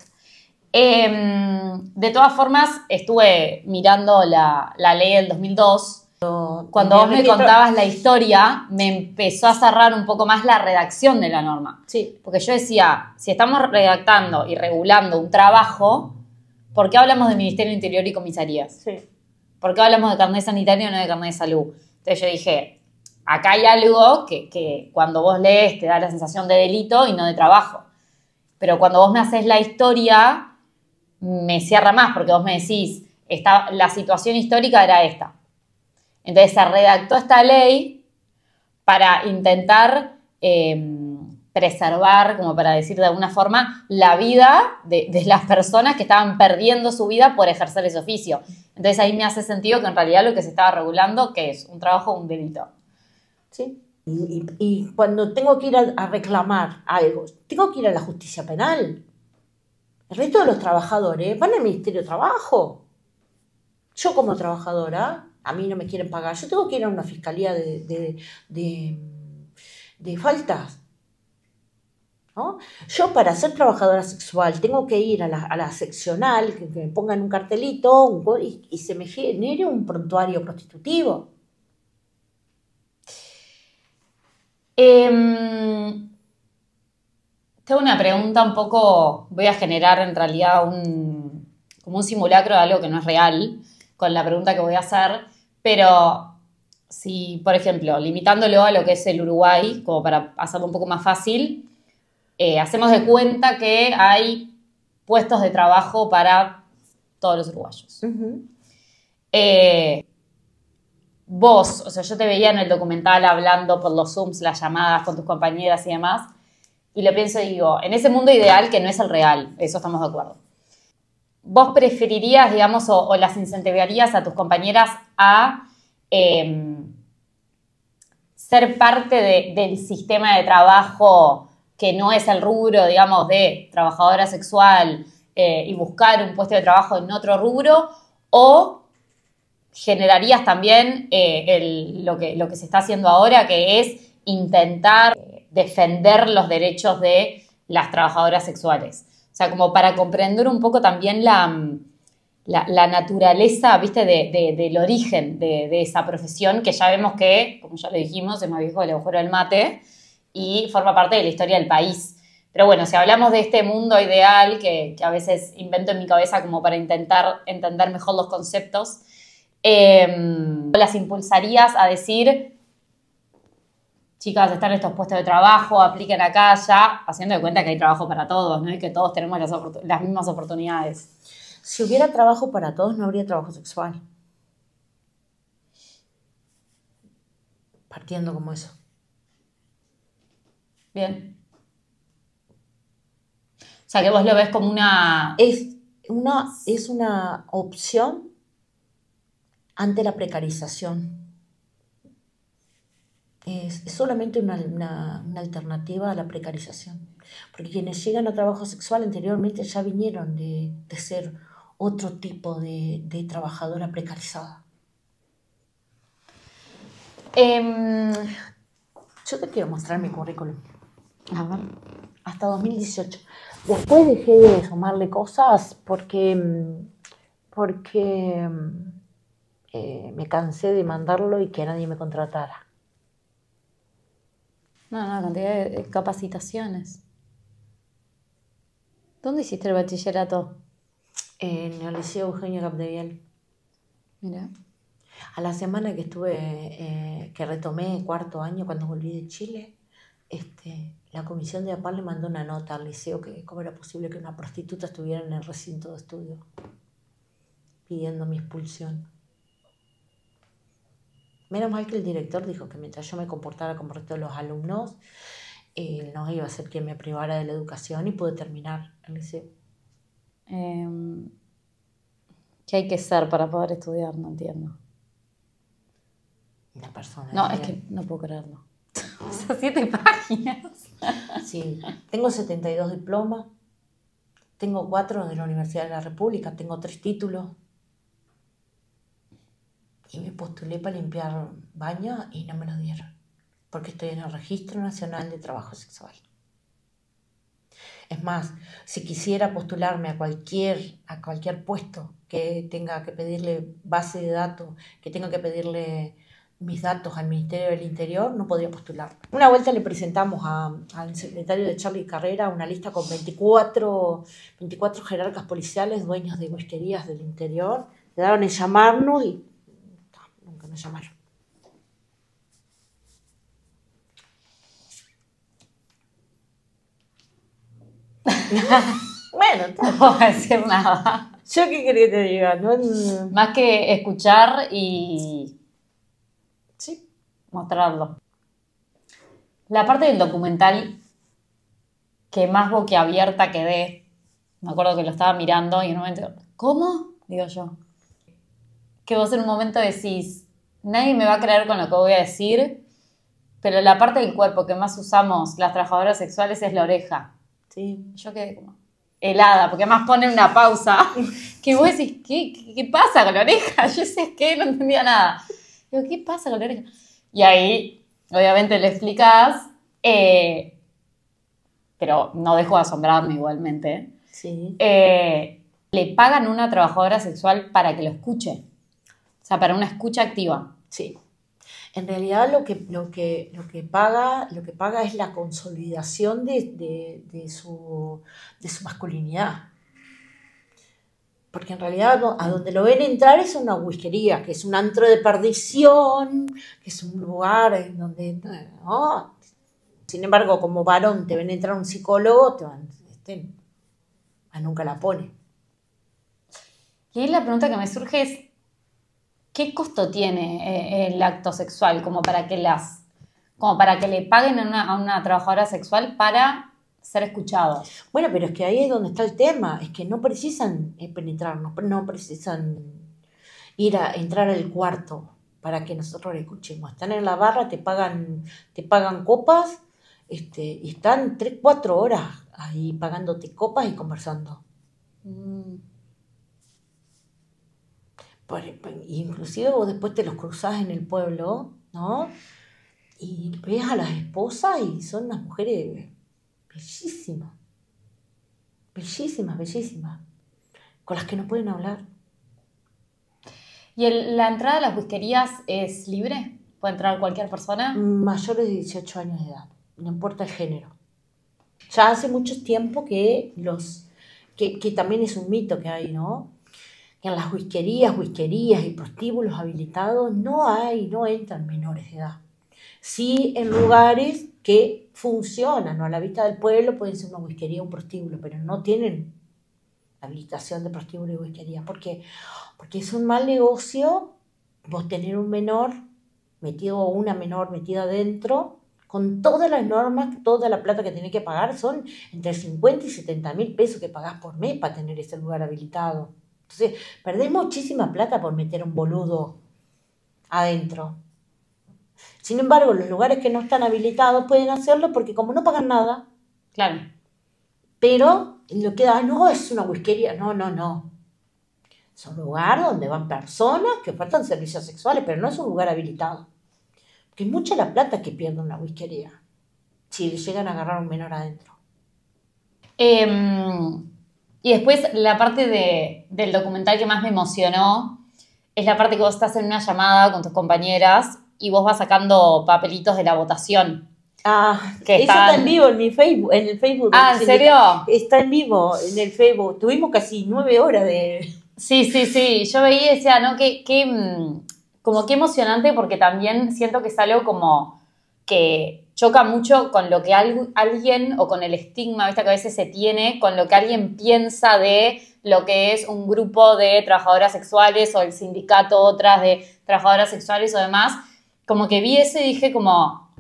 De todas formas, estuve mirando la ley del 2002. Cuando vos me contabas la historia, me empezó a cerrar un poco más la redacción de la norma. Sí. Porque yo decía, si estamos redactando y regulando un trabajo, ¿por qué hablamos de Ministerio del Interior y comisarías? Sí. ¿Por qué hablamos de carnet sanitario y no de carnet de salud? Entonces yo dije, acá hay algo que cuando vos lees te da la sensación de delito y no de trabajo. Pero cuando vos me haces la historia, me cierra más, porque vos me decís, la situación histórica era esta. Entonces se redactó esta ley para intentar preservar, como para decir de alguna forma, la vida de las personas que estaban perdiendo su vida por ejercer ese oficio. Entonces ahí me hace sentido que en realidad lo que se estaba regulando, ¿qué es? Un trabajo o un delito. Sí. Y cuando tengo que ir a reclamar algo, tengo que ir a la justicia penal. El resto de los trabajadores van al Ministerio de Trabajo. Yo como trabajadora, a mí no me quieren pagar, yo tengo que ir a una fiscalía de faltas, ¿no? Yo para ser trabajadora sexual tengo que ir a la seccional, que me pongan un cartelito y se me genere un prontuario prostitutivo. Tengo una pregunta un poco, voy a generar en realidad como un simulacro de algo que no es real con la pregunta que voy a hacer, pero si, por ejemplo, limitándolo a lo que es el Uruguay, como para hacerlo un poco más fácil, hacemos de cuenta que hay puestos de trabajo para todos los uruguayos. Uh-huh. Vos, o sea, yo te veía en el documental hablando por los Zooms, las llamadas con tus compañeras y demás, y lo pienso y digo, en ese mundo ideal que no es el real, eso estamos de acuerdo. ¿Vos preferirías, digamos, o las incentivarías a tus compañeras a ser parte del sistema de trabajo que no es el rubro, digamos, de trabajadora sexual y buscar un puesto de trabajo en otro rubro? ¿O generarías también lo que se está haciendo ahora, que es intentar defender los derechos de las trabajadoras sexuales? O sea, como para comprender un poco también la naturaleza, ¿viste? Del origen de esa profesión, que ya vemos que, como ya lo dijimos, es más viejo que el agujero del mate y forma parte de la historia del país. Pero bueno, si hablamos de este mundo ideal que a veces invento en mi cabeza como para intentar entender mejor los conceptos, las impulsarías a decir, chicas, están estos puestos de trabajo, apliquen acá ya, haciendo de cuenta que hay trabajo para todos, ¿no? Y que todos tenemos las mismas oportunidades. Si hubiera trabajo para todos, no habría trabajo sexual. Partiendo como eso. Bien. O sea, que vos lo ves como una... Es una opción ante la precarización. Es solamente una alternativa a la precarización. Porque quienes llegan a trabajo sexual anteriormente ya vinieron de ser otro tipo de trabajadora precarizada. Yo te quiero mostrar mi currículum. A ver. Hasta 2018. Después dejé de sumarle cosas porque me cansé de mandarlo y que nadie me contratara. No, cantidad de capacitaciones. ¿Dónde hiciste el bachillerato? En el Liceo Eugenio Capdeviel. Mira. A la semana que estuve, que retomé cuarto año cuando volví de Chile, la comisión de APAL le mandó una nota al liceo que cómo era posible que una prostituta estuviera en el recinto de estudio pidiendo mi expulsión. Menos mal que el director dijo que mientras yo me comportara como el resto de los alumnos, no iba a ser quien me privara de la educación y pude terminar el liceo. ¿Qué hay que ser para poder estudiar? No entiendo. Una persona. No, es que no puedo creerlo. O sea, 7 páginas. Sí, tengo 72 diplomas, tengo 4 de la Universidad de la República, tengo 3 títulos. Y me postulé para limpiar baños y no me lo dieron, porque estoy en el Registro Nacional de Trabajo Sexual. Es más, si quisiera postularme a cualquier puesto que tenga que pedirle base de datos, que tenga que pedirle mis datos al Ministerio del Interior, no podría postular. Una vuelta le presentamos al secretario de Charlie Carrera una lista con 24 jerarcas policiales, dueños de whiskerías del interior. Quedaron en llamarnos y nunca nos llamaron. Bueno, No puedo decir nada. ¿yo qué quería que te diga? No, Más que escuchar y sí. mostrarlo. La parte del documental que más boquiabierta quedé, me acuerdo que lo estaba mirando y en un momento, ¿cómo? Digo yo. Que vos en un momento decís, nadie me va a creer con lo que voy a decir, pero la parte del cuerpo que más usamos las trabajadoras sexuales es la oreja. Sí. Yo quedé como helada, porque además ponen una pausa que vos decís, ¿qué pasa con la oreja? Yo sé que no entendía nada. Digo, ¿qué pasa con la oreja? Y ahí, obviamente, le explicás, pero no dejo de asombrarme igualmente. Sí. Le pagan a una trabajadora sexual para que lo escuche. O sea, para una escucha activa. Sí. En realidad lo que paga es la consolidación de su masculinidad. Porque en realidad a donde lo ven entrar es una whiskería, que es un antro de perdición, que es un lugar en donde... ¿no? Sin embargo, como varón te ven entrar un psicólogo, nunca la pone. Y ahí la pregunta que me surge es, ¿qué costo tiene el acto sexual como para que le paguen a una trabajadora sexual para ser escuchados? Bueno, pero es que ahí es donde está el tema, es que no precisan penetrar, no precisan entrar al cuarto para que nosotros le escuchemos. Están en la barra, te pagan copas, y están 3-4 horas ahí pagándote copas y conversando. Inclusive vos después te los cruzás en el pueblo, ¿no? Y ves a las esposas y son unas mujeres bellísimas, bellísimas, bellísimas, con las que no pueden hablar. ¿Y la entrada a las whiskerías es libre? ¿Puede entrar cualquier persona? Mayores de 18 años de edad, no importa el género. Ya hace mucho tiempo que también es un mito que hay, ¿no? Que en las whiskerías y prostíbulos habilitados no entran menores de edad. Sí, en lugares que funcionan, ¿no? A la vista del pueblo pueden ser una whiskería o un prostíbulo, pero no tienen habilitación de prostíbulo y whiskería. ¿Por qué? Porque es un mal negocio vos tener un menor metido o una menor metida adentro, con todas las normas, toda la plata que tenés que pagar, son entre 50 y 70 mil pesos que pagás por mes para tener ese lugar habilitado. Entonces, perdés muchísima plata por meter un boludo adentro. Sin embargo, los lugares que no están habilitados pueden hacerlo porque como no pagan nada, Claro. pero lo que da, no, es una whiskería, no. Es un lugar donde van personas que ofertan servicios sexuales, pero no es un lugar habilitado. Porque es mucha la plata que pierde una whiskería si llegan a agarrar a un menor adentro. Y después la parte del documental que más me emocionó es la parte que vos estás en una llamada con tus compañeras y vos vas sacando papelitos de la votación. Que está en vivo en mi Facebook, en el Facebook. ¿En serio? Está en vivo en el Facebook. Tuvimos casi 9 horas de... Sí. Yo veía y decía, ¿no? Como qué emocionante, porque también siento que es algo como que choca mucho con lo que alguien, o con el estigma, ¿viste? Que a veces se tiene, con lo que alguien piensa de lo que es un grupo de trabajadoras sexuales o el sindicato otras de trabajadoras sexuales o demás. Como que vi eso y dije como,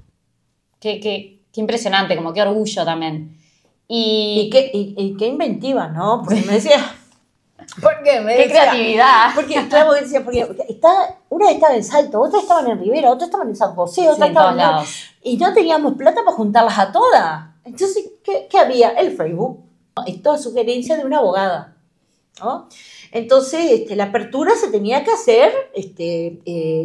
qué impresionante, como qué orgullo también. Y qué inventiva, ¿no? Porque me decía... ¿Por qué? ¡Qué creatividad! Porque, claro, decía, una estaba en Salto, otras estaban en Rivera, otras estaban en San José, otras en estaban todos lados. Y no teníamos plata para juntarlas a todas. Entonces, ¿qué había? El Facebook. Es toda sugerencia de una abogada, ¿no? Entonces, la apertura se tenía que hacer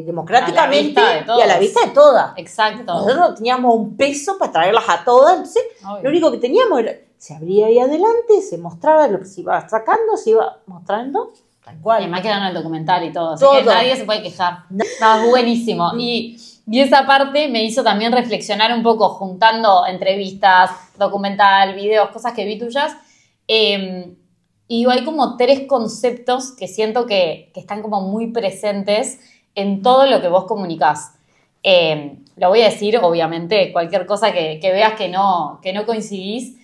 democráticamente y a la vista de todas. Exacto. Nosotros no teníamos un peso para traerlas a todas, entonces lo único que teníamos era... se abría ahí adelante, se mostraba lo que se iba sacando, se iba mostrando, tal cual. Además quedaron en el documental y todo, así que nadie se puede quejar. No, buenísimo. Y esa parte me hizo también reflexionar un poco, juntando entrevistas, documental, videos, cosas que vi tuyas. Y digo, hay como 3 conceptos que siento que están como muy presentes en todo lo que vos comunicás. Lo voy a decir, obviamente, cualquier cosa que veas que no coincidís,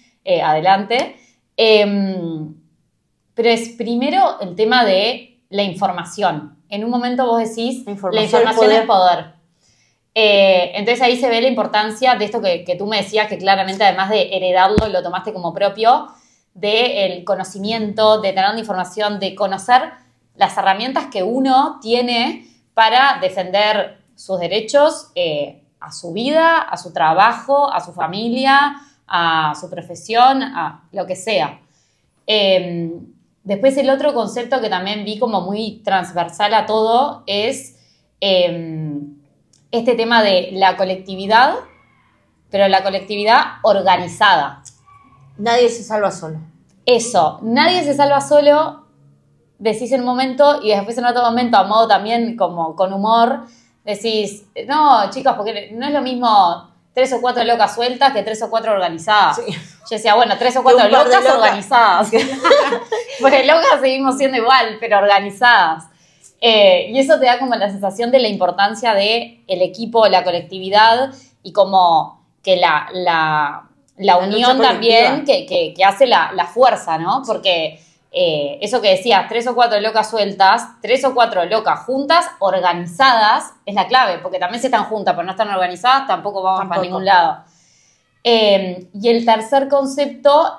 adelante. Pero es primero el tema de la información. En un momento vos decís, la información es poder. Entonces ahí se ve la importancia de esto que tú me decías, que claramente además de heredarlo, lo tomaste como propio, del conocimiento, de tener una información, de conocer las herramientas que uno tiene para defender sus derechos a su vida, a su trabajo, a su familia, a su profesión, a lo que sea. Después el otro concepto que también vi como muy transversal a todo es este tema de la colectividad, pero la colectividad organizada. Nadie se salva solo. Eso, nadie se salva solo, decís en un momento y después en otro momento a modo también como con humor, decís, no, chicas, porque no es lo mismo 3 o 4 locas sueltas que 3 o 4 organizadas. Sí. Yo decía, bueno, 3 o 4 locas organizadas. Porque locas seguimos siendo igual, pero organizadas. Y eso te da como la sensación de la importancia del equipo, la colectividad y como que la unión también que hace la fuerza, ¿no? Porque eso que decías, 3 o 4 locas sueltas, 3 o 4 locas juntas, organizadas, es la clave, porque también si están juntas pero no están organizadas, tampoco vamos para ningún lado. Y el tercer concepto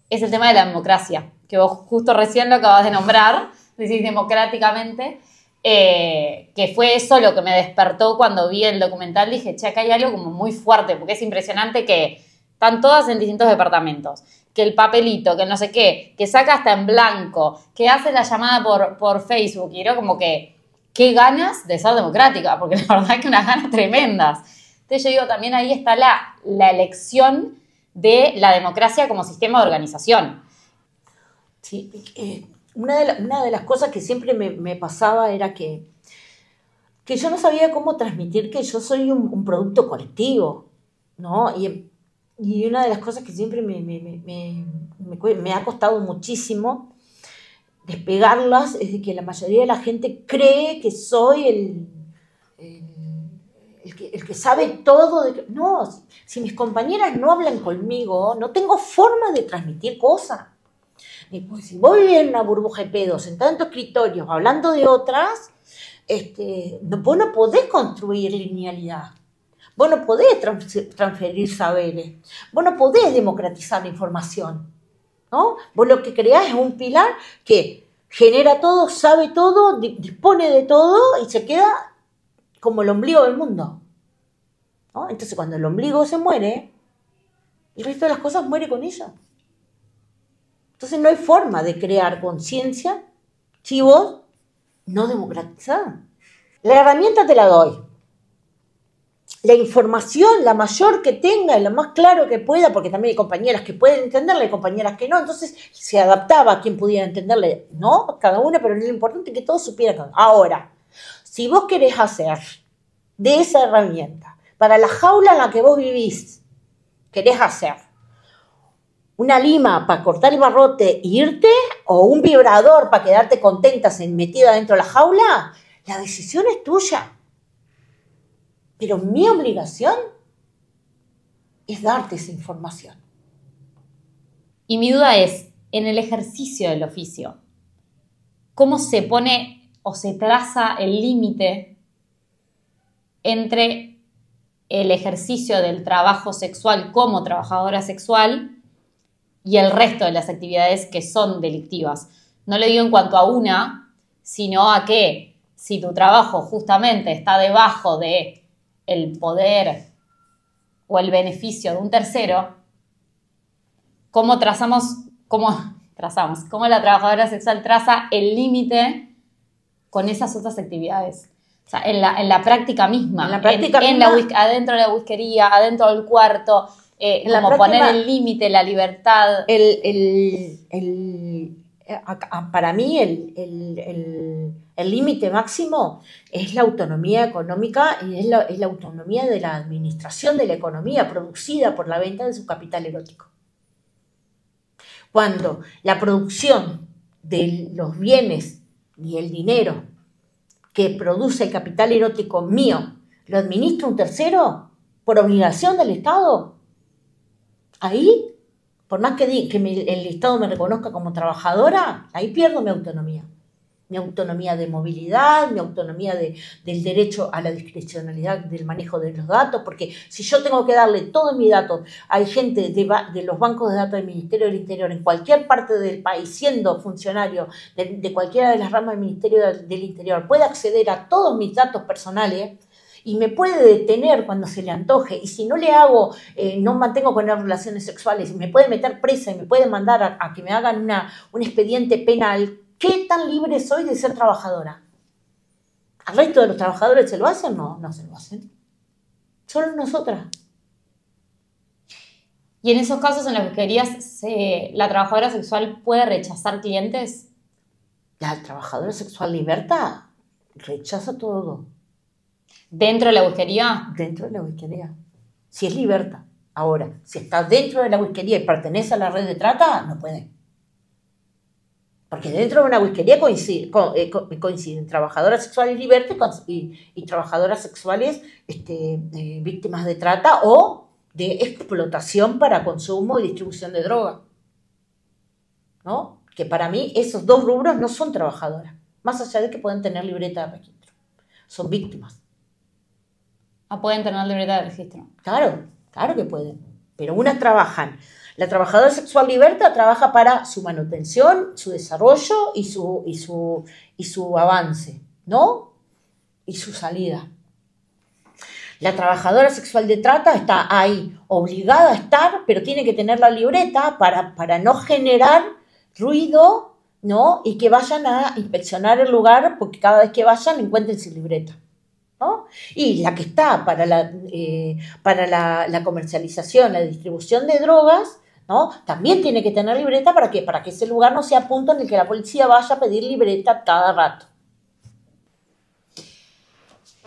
es el tema de la democracia, que vos justo recién lo acabas de nombrar, decís democráticamente, que fue eso lo que me despertó cuando vi el documental. Dije, che, acá hay algo como muy fuerte, porque es impresionante que están todas en distintos departamentos, que el papelito, que no sé qué, que saca hasta en blanco, que hace la llamada por Facebook, y era como que, qué ganas de ser democrática, porque la verdad es que unas ganas tremendas. Entonces yo digo, también ahí está la elección de la democracia como sistema de organización. Sí, una de las cosas que siempre me pasaba era que yo no sabía cómo transmitir que yo soy un producto colectivo, ¿no? Y una de las cosas que siempre me ha costado muchísimo despegarlas es de que la mayoría de la gente cree que soy el que sabe todo. No, si mis compañeras no hablan conmigo, no tengo forma de transmitir cosas. Pues, si vos vivís en una burbuja de pedos, sentada en tu escritorio, hablando de otras, vos no podés construir linealidad. Vos no podés transferir saberes. Vos no podés democratizar la información, ¿no? Vos lo que creás es un pilar que genera todo, sabe todo, dispone de todo y se queda como el ombligo del mundo, ¿no? Entonces, cuando el ombligo se muere, el resto de las cosas muere con ella. Entonces, no hay forma de crear conciencia si vos no democratizás. La herramienta te la doy. La información, la mayor que tenga y lo más claro que pueda, porque también hay compañeras que pueden entenderla y compañeras que no, entonces se adaptaba a quien pudiera entenderle, ¿no? Cada una, pero lo importante es que todos supieran. Ahora, si vos querés hacer de esa herramienta, para la jaula en la que vos vivís, querés hacer una lima para cortar el barrote e irte, o un vibrador para quedarte contenta metida dentro de la jaula, la decisión es tuya. Pero mi obligación es darte esa información. Y mi duda es, en el ejercicio del oficio, ¿cómo se pone o se traza el límite entre el ejercicio del trabajo sexual como trabajadora sexual y el resto de las actividades que son delictivas? No le digo en cuanto a una, sino a que si tu trabajo justamente está debajo de el poder o el beneficio de un tercero, ¿cómo la trabajadora sexual traza el límite con esas otras actividades? O sea, en la práctica misma. En la práctica misma. Adentro de la whiskería, adentro del cuarto, como práctica, poner el límite, la libertad. Para mí el límite máximo es la autonomía económica y es la autonomía de la administración de la economía producida por la venta de su capital erótico. Cuando la producción de los bienes y el dinero que produce el capital erótico mío lo administra un tercero por obligación del Estado, ahí, por más que el Estado me reconozca como trabajadora, ahí pierdo mi autonomía. Mi autonomía de movilidad, mi autonomía del derecho a la discrecionalidad del manejo de los datos, porque si yo tengo que darle todos mis datos, hay gente de los bancos de datos del Ministerio del Interior en cualquier parte del país, siendo funcionario de cualquiera de las ramas del Ministerio del Interior, puede acceder a todos mis datos personales y me puede detener cuando se le antoje, y si no le hago, no mantengo con él relaciones sexuales, me puede meter presa y me puede mandar a que me hagan un expediente penal. ¿Qué tan libre soy de ser trabajadora? ¿Al resto de los trabajadores se lo hacen? No, no se lo hacen. Solo nosotras. ¿Y en esos casos en los que querías, la trabajadora sexual puede rechazar clientes? La trabajadora sexual liberta rechaza todo. ¿Dentro de la whiskería? Dentro de la whiskería. Si es liberta. Ahora, si está dentro de la whiskería y pertenece a la red de trata, no puede. Porque dentro de una whiskería coinciden trabajadoras sexuales libertas y trabajadoras sexuales víctimas de trata o de explotación para consumo y distribución de droga. ¿No? Que para mí esos dos rubros no son trabajadoras, más allá de que puedan tener libreta de registro. Son víctimas. Pueden tener libreta de registro. Claro, claro que pueden. Pero unas trabajan. La trabajadora sexual liberta trabaja para su manutención, su desarrollo y su avance, ¿no? Y su salida. La trabajadora sexual de trata está ahí, obligada a estar, pero tiene que tener la libreta para no generar ruido, ¿no? Y que vayan a inspeccionar el lugar, porque cada vez que vayan encuentren su libreta, ¿no? Y la que está para la comercialización, la distribución de drogas, ¿no? También tiene que tener libreta para que ese lugar no sea punto en el que la policía vaya a pedir libreta cada rato.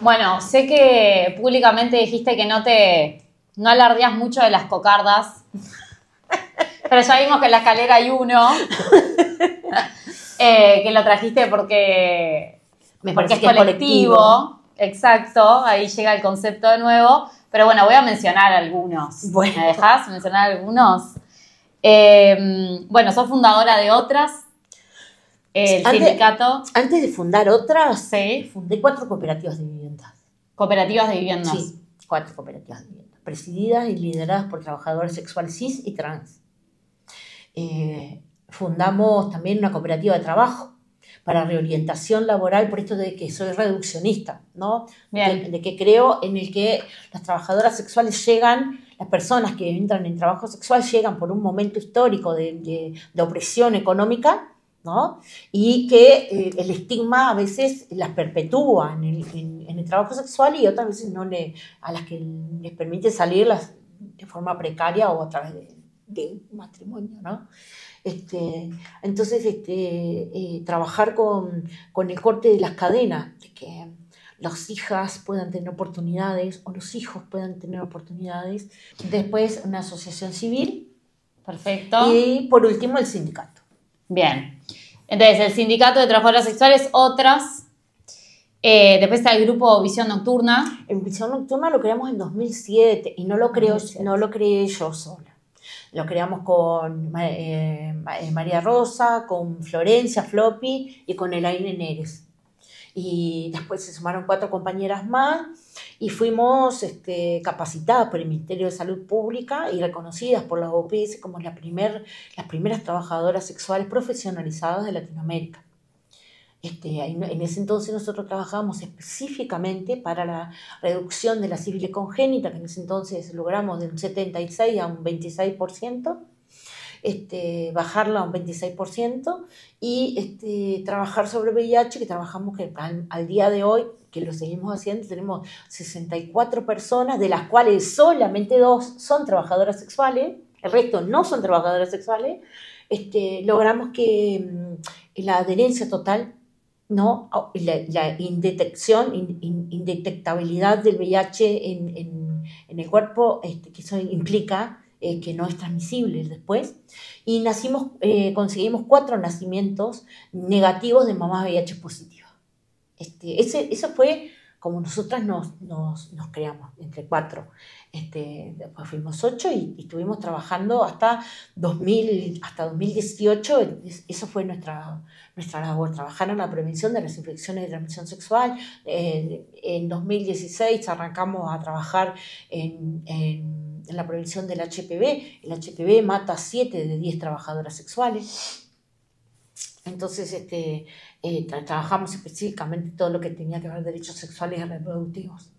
Bueno, sé que públicamente dijiste que no alardeas mucho de las cocardas, pero ya vimos que en la escalera hay uno, que lo trajiste porque es colectivo. Exacto, ahí llega el concepto de nuevo. Pero bueno, voy a mencionar algunos. Bueno. ¿Me dejás mencionar algunos? Bueno, sos fundadora de Otras, el sindicato. Antes de fundar Otras, sí, fundé 4 cooperativas de viviendas. Cooperativas de viviendas. Sí, 4 cooperativas de viviendas, presididas y lideradas por trabajadoras sexuales cis y trans. Fundamos también una cooperativa de trabajo para reorientación laboral, por esto de que soy reduccionista, ¿no? De que creo en el que las trabajadoras sexuales las personas que entran en trabajo sexual llegan por un momento histórico de opresión económica, ¿no? Y que el estigma a veces las perpetúa en el trabajo sexual y otras veces a las que les permite salir de forma precaria o a través de un matrimonio, ¿no? Entonces, trabajar con el corte de las cadenas, de que las hijas puedan tener oportunidades o los hijos puedan tener oportunidades. Después, una asociación civil. Perfecto. Y por último, el sindicato. Bien. Entonces, el sindicato de trabajadoras sexuales, Otras. Después está el grupo Visión Nocturna. En Visión Nocturna lo creamos en 2007 y no lo creé yo sola. Lo creamos con María Rosa, con Florencia Floppy y con Elaine Neres. Y después se sumaron 4 compañeras más y fuimos capacitadas por el Ministerio de Salud Pública y reconocidas por la OPS como las primeras trabajadoras sexuales profesionalizadas de Latinoamérica. En ese entonces nosotros trabajábamos específicamente para la reducción de la sífilis congénita, que en ese entonces logramos de un 76 a un 26%, bajarla a un 26%, y trabajar sobre VIH, que trabajamos que al día de hoy que lo seguimos haciendo, tenemos 64 personas, de las cuales solamente 2 son trabajadoras sexuales, el resto no son trabajadoras sexuales. Logramos que la adherencia total, ¿no? La indetectabilidad del VIH en el cuerpo, que eso implica que no es transmisible después. Y conseguimos 4 nacimientos negativos de mamás VIH positivas. Eso fue como nosotras nos creamos, entre 4. Después fuimos 8 y estuvimos trabajando hasta 2018. Eso fue nuestra labor, trabajar en la prevención de las infecciones de transmisión sexual. En 2016 arrancamos a trabajar en la prevención del HPV. El HPV mata a 7 de 10 trabajadoras sexuales. Entonces, trabajamos específicamente todo lo que tenía que ver con derechos sexuales y reproductivos.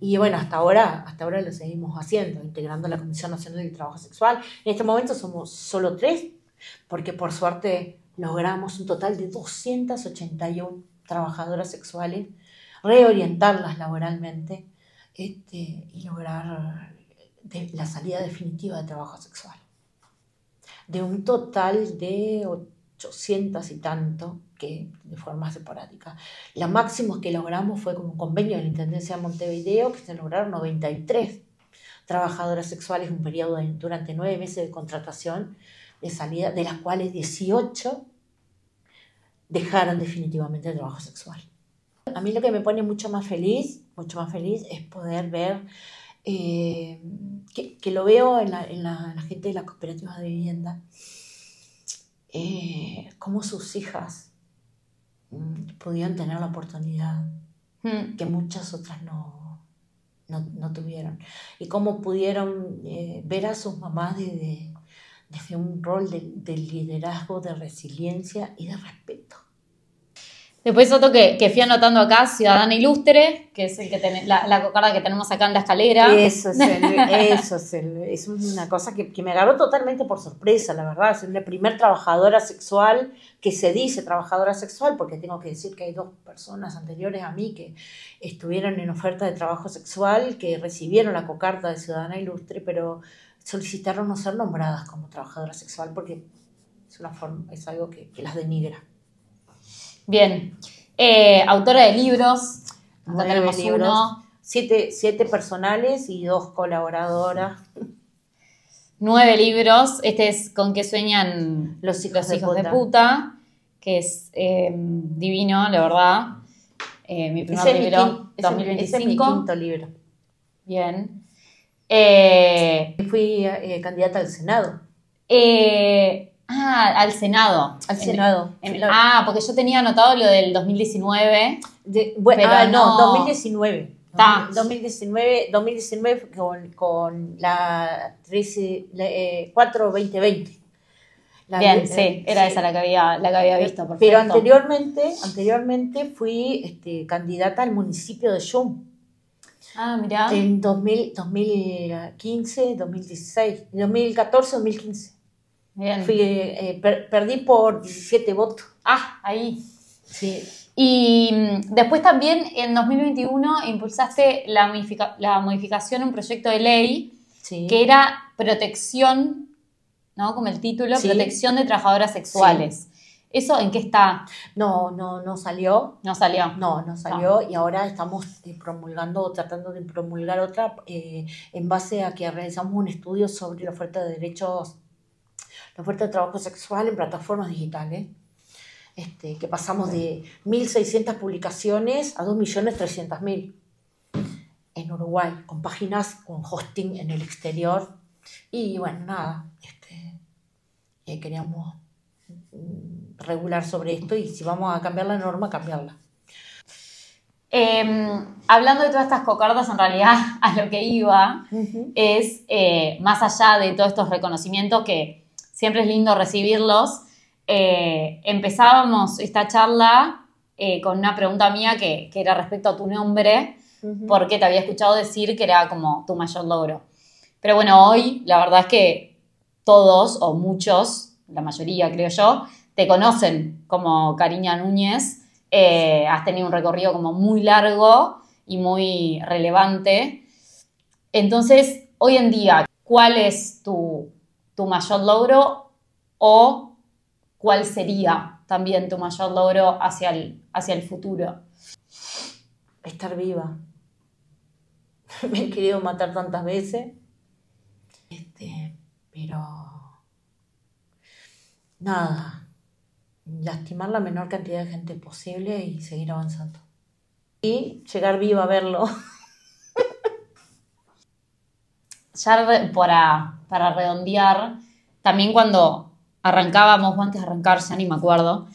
Y bueno, hasta ahora lo seguimos haciendo, integrando la Comisión Nacional del Trabajo Sexual. En este momento somos solo 3, porque por suerte logramos un total de 281 trabajadoras sexuales, reorientarlas laboralmente, y lograr la salida definitiva del trabajo sexual. De un total de 800 y tanto, que de forma esporádica. La máxima que logramos fue con un convenio de la Intendencia de Montevideo, que se lograron 93 trabajadoras sexuales, un periodo durante 9 meses de contratación, de salida, de las cuales 18 dejaron definitivamente el trabajo sexual. A mí lo que me pone mucho más feliz es poder ver, que lo veo en la gente de las cooperativas de vivienda, cómo sus hijas pudieron tener la oportunidad que muchas otras no tuvieron, y cómo pudieron ver a sus mamás desde un rol de liderazgo, de resiliencia y de respeto. Después otro que fui anotando acá, Ciudadana Ilustre, que es el que la cocarda que tenemos acá en la escalera. Eso es una cosa que me agarró totalmente por sorpresa, la verdad. Es la primera trabajadora sexual que se dice trabajadora sexual, porque tengo que decir que hay 2 personas anteriores a mí que estuvieron en oferta de trabajo sexual, que recibieron la cocarda de Ciudadana Ilustre, pero solicitaron no ser nombradas como trabajadora sexual porque es algo que las denigra. Bien. Autora de libros. Acá tenemos libros, uno. 7 personales y 2 colaboradoras. 9 libros. Este es Con qué sueñan los hijos de puta, que es divino, la verdad. Mi primer libro, 2025. Ese es mi 5.º libro. Bien. Fui candidata al Senado. Al Senado. Al Senado. Porque yo tenía anotado lo del 2019. No, 2019. 2019 con la 4-2020. Bien, sí, era esa la que había visto. Perfecto. Pero anteriormente fui candidata al municipio de Yum. Mirá. En 2015, 2016, 2014, 2015. Bien. Perdí por 17 votos. Ahí. Sí. Y después también en 2021 impulsaste la modificación a un proyecto de ley, sí, que era protección, ¿no? Como el título, sí, protección de trabajadoras sexuales. Sí. ¿Eso en qué está? No salió. No salió. No salió, y ahora estamos tratando de promulgar otra, en base a que realizamos un estudio sobre la oferta de derechos, la oferta de trabajo sexual en plataformas digitales, que pasamos de 1.600 publicaciones a 2.300.000 en Uruguay, con páginas con hosting en el exterior. Y bueno, nada, queríamos regular sobre esto, y si vamos a cambiar la norma, cambiarla. Hablando de todas estas cocardas, en realidad a lo que iba es, más allá de todos estos reconocimientos, que siempre es lindo recibirlos, empezábamos esta charla con una pregunta mía que era respecto a tu nombre, porque te había escuchado decir que era como tu mayor logro. Pero bueno, hoy la verdad es que todos, o muchos, la mayoría creo yo, te conocen como Cariña Núñez, has tenido un recorrido como muy largo y muy relevante. Entonces, hoy en día, ¿cuál es tu mayor logro o cuál sería también tu mayor logro hacia el futuro? Estar viva. Me he querido matar tantas veces, pero nada, lastimar la menor cantidad de gente posible y seguir avanzando. Y llegar viva a verlo. Ya para redondear, también cuando arrancábamos, o antes de arrancar, ya ni me acuerdo,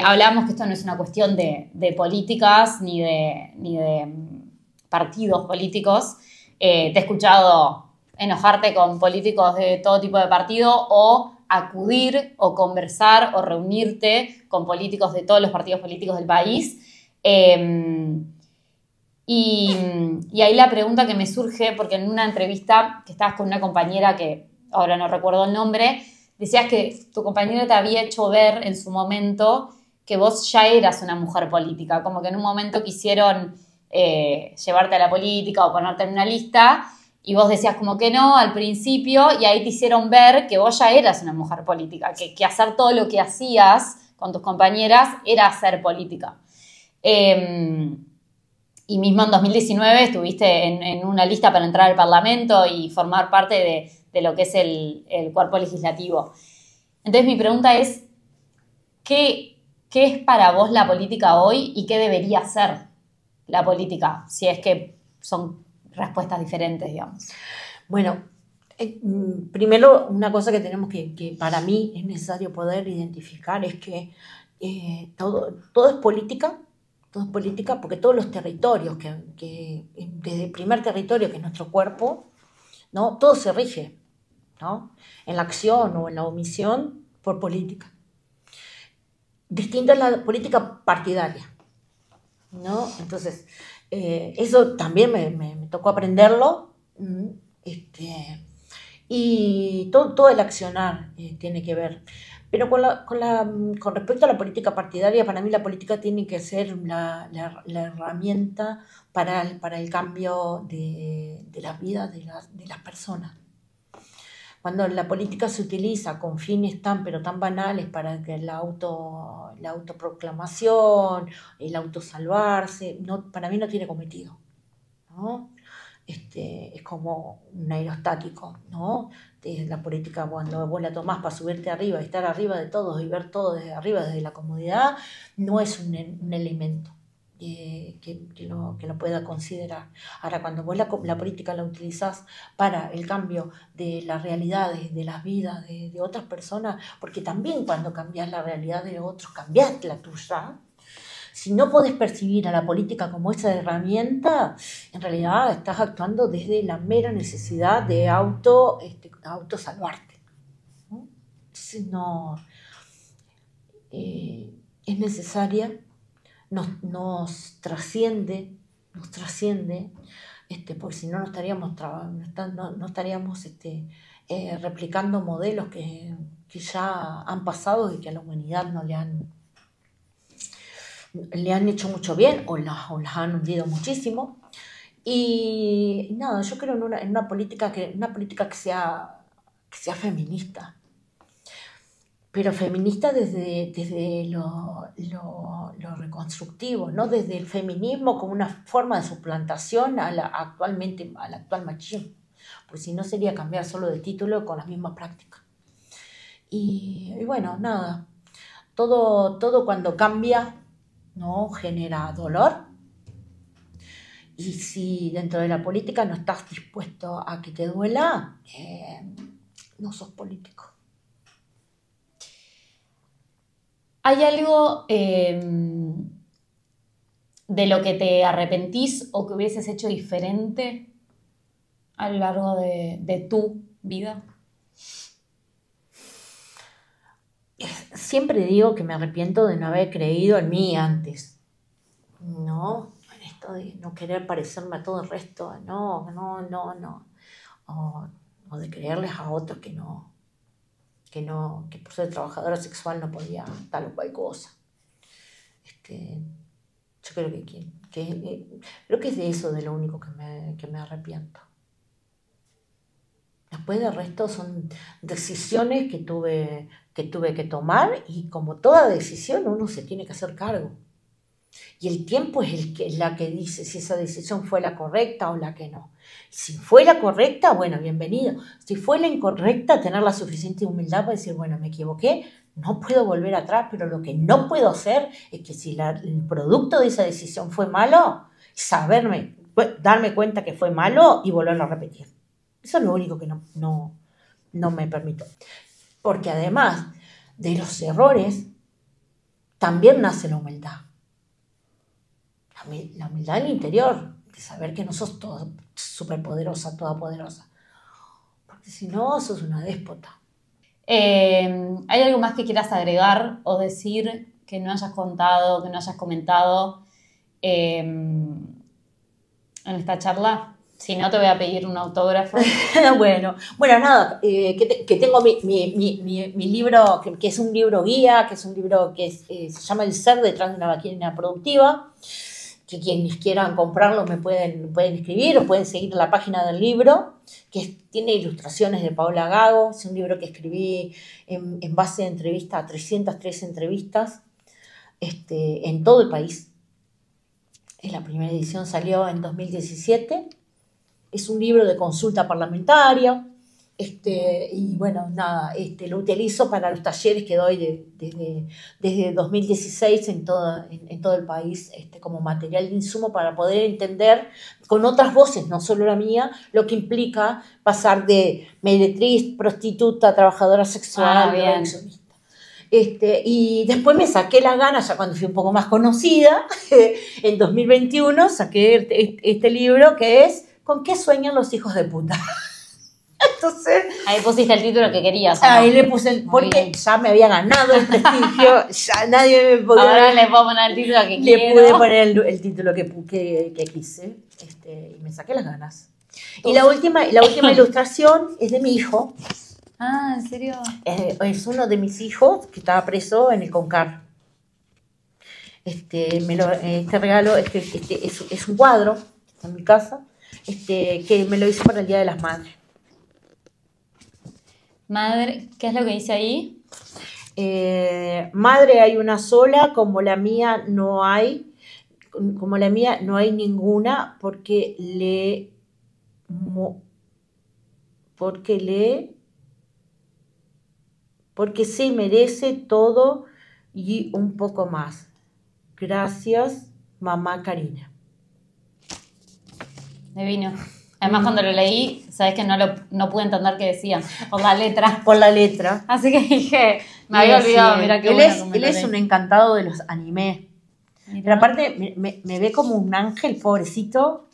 hablábamos que esto no es una cuestión de políticas ni de partidos políticos. Te he escuchado enojarte con políticos de todo tipo de partido o acudir o conversar o reunirte con políticos de todos los partidos políticos del país. Y ahí la pregunta que me surge, porque en una entrevista que estabas con una compañera que ahora no recuerdo el nombre, decías que tu compañera te había hecho ver en su momento que vos ya eras una mujer política, como que en un momento quisieron llevarte a la política o ponerte en una lista y vos decías como que no al principio y ahí te hicieron ver que vos ya eras una mujer política, que hacer todo lo que hacías con tus compañeras era hacer política. Y mismo en 2019 estuviste en una lista para entrar al Parlamento y formar parte de lo que es el cuerpo legislativo. Entonces mi pregunta es, ¿qué es para vos la política hoy y qué debería ser la política? Si es que son respuestas diferentes, digamos. Bueno, primero una cosa que tenemos que para mí es necesario poder identificar es que todo es política. Todo es política porque todos los territorios, desde el primer territorio que es nuestro cuerpo, ¿no? Todo se rige, ¿no? En la acción o en la omisión por política. Distinto es la política partidaria, ¿no? Entonces, eso también me tocó aprenderlo. Y todo el accionar tiene que ver. Pero con respecto a la política partidaria, para mí la política tiene que ser la herramienta para el cambio de las vidas de las personas. Cuando la política se utiliza con fines pero tan banales para que la autoproclamación, el autosalvarse, para mí no tiene cometido, ¿no? Es como un aerostático, ¿no? La política, cuando vos la tomás para subirte arriba y estar arriba de todos y ver todo desde arriba, desde la comodidad, no es un elemento que lo pueda considerar. Ahora, cuando vos la política la utilizás para el cambio de las realidades, de las vidas de otras personas, porque también cuando cambiás la realidad de otros, cambiás la tuya. Si no podés percibir a la política como esa herramienta, en realidad estás actuando desde la mera necesidad de autosalvarte, ¿no? Entonces es necesaria, nos trasciende, porque si no, no estaríamos replicando modelos que ya han pasado y que a la humanidad no le han hecho mucho bien o las han hundido muchísimo. Y nada, yo creo en una política que sea feminista, pero feminista desde lo reconstructivo, no desde el feminismo como una forma de suplantación al actual machismo, porque si no sería cambiar solo de título con las mismas prácticas. Y bueno, nada, todo cuando cambia, ¿no? Genera dolor. Y si dentro de la política no estás dispuesto a que te duela, no sos político. ¿Hay algo de lo que te arrepentís o que hubieses hecho diferente a lo largo de tu vida? Siempre digo que me arrepiento de no haber creído en mí antes, ¿no? En esto de no querer parecerme a todo el resto, no. O de creerles a otros que por ser trabajadora sexual no podía tal o cual cosa. Yo creo creo que es de eso de lo único que me arrepiento. Después del resto son decisiones que tuve que tomar, y como toda decisión uno se tiene que hacer cargo. Y el tiempo es la que dice si esa decisión fue la correcta o la que no. Si fue la correcta, bueno, bienvenido. Si fue la incorrecta, tener la suficiente humildad para decir, bueno, me equivoqué, no puedo volver atrás, pero lo que no puedo hacer es que si el producto de esa decisión fue malo, darme cuenta que fue malo y volverlo a repetir. Eso es lo único que no me permito. Porque además de los errores, también nace la humildad. La humildad del interior, de saber que no sos toda superpoderosa, todopoderosa. Porque si no, sos una déspota. ¿Hay algo más que quieras agregar o decir que no hayas contado, que no hayas comentado en esta charla? Si no, te voy a pedir un autógrafo. Bueno, nada, que tengo mi libro, que es un libro guía, que es un libro que se llama El ser detrás de una máquina productiva, que quienes quieran comprarlo me pueden escribir o pueden seguir la página del libro, que tiene ilustraciones de Paola Gago. Es un libro que escribí en base a 303 entrevistas en todo el país. La primera edición salió en 2017. Es un libro de consulta parlamentaria, y bueno, nada, lo utilizo para los talleres que doy desde 2016 en todo el país, como material de insumo para poder entender con otras voces, no solo la mía, lo que implica pasar de meretriz, prostituta, trabajadora sexual, reduccionista. Y después me saqué las ganas, ya cuando fui un poco más conocida, en 2021 saqué este libro que es ¿Con qué sueñan los hijos de puta? Entonces, ahí pusiste el título que querías. Ahí le puse porque ya me había ganado el prestigio, ya nadie me podía. Ahora le puedo poner el título que quiero. Le pude poner el título que quise, y me saqué las ganas. Y la última ilustración es de mi hijo. Ah, ¿en serio? Es uno de mis hijos que estaba preso en el CONCAR. Este regalo, es un cuadro en mi casa. Que me lo hizo para el Día de las Madres. Madre, ¿qué es lo que dice ahí? Madre hay una sola, como la mía no hay ninguna, porque se merece todo y un poco más. Gracias, mamá Karina. Divino. Además, cuando lo leí, sabes que no pude entender qué decía, por la letra. Por la letra. Así que dije, me había olvidado, mira qué bueno. Él es un encantado de los animes. Mira. Pero aparte, me ve como un ángel, pobrecito.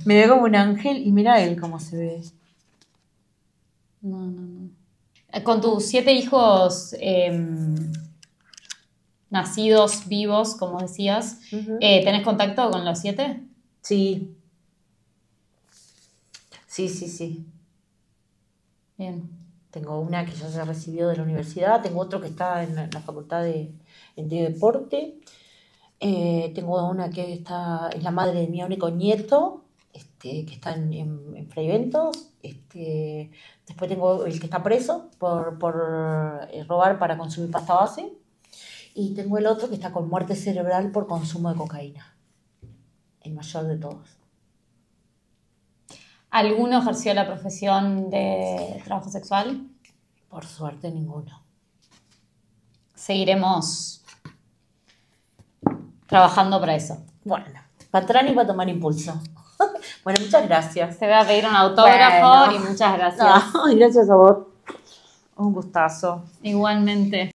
Me ve como un ángel y mira él cómo se ve. No. Con tus 7 hijos nacidos, vivos, como decías, ¿tenés contacto con los 7? Sí. Sí. Bien. Tengo una que ya se recibió de la universidad, tengo otro que está en la facultad de deporte, tengo una que es la madre de mi único nieto, que está en Freyventos, después tengo el que está preso por robar para consumir pasta base, y tengo el otro que está con muerte cerebral por consumo de cocaína, el mayor de todos. ¿Alguno ejerció la profesión de trabajo sexual? Por suerte, ninguno. Seguiremos trabajando para eso. Bueno, para atrás y para tomar impulso. Bueno, muchas gracias. Te voy a pedir un autógrafo y muchas gracias. Gracias a vos. Un gustazo. Igualmente.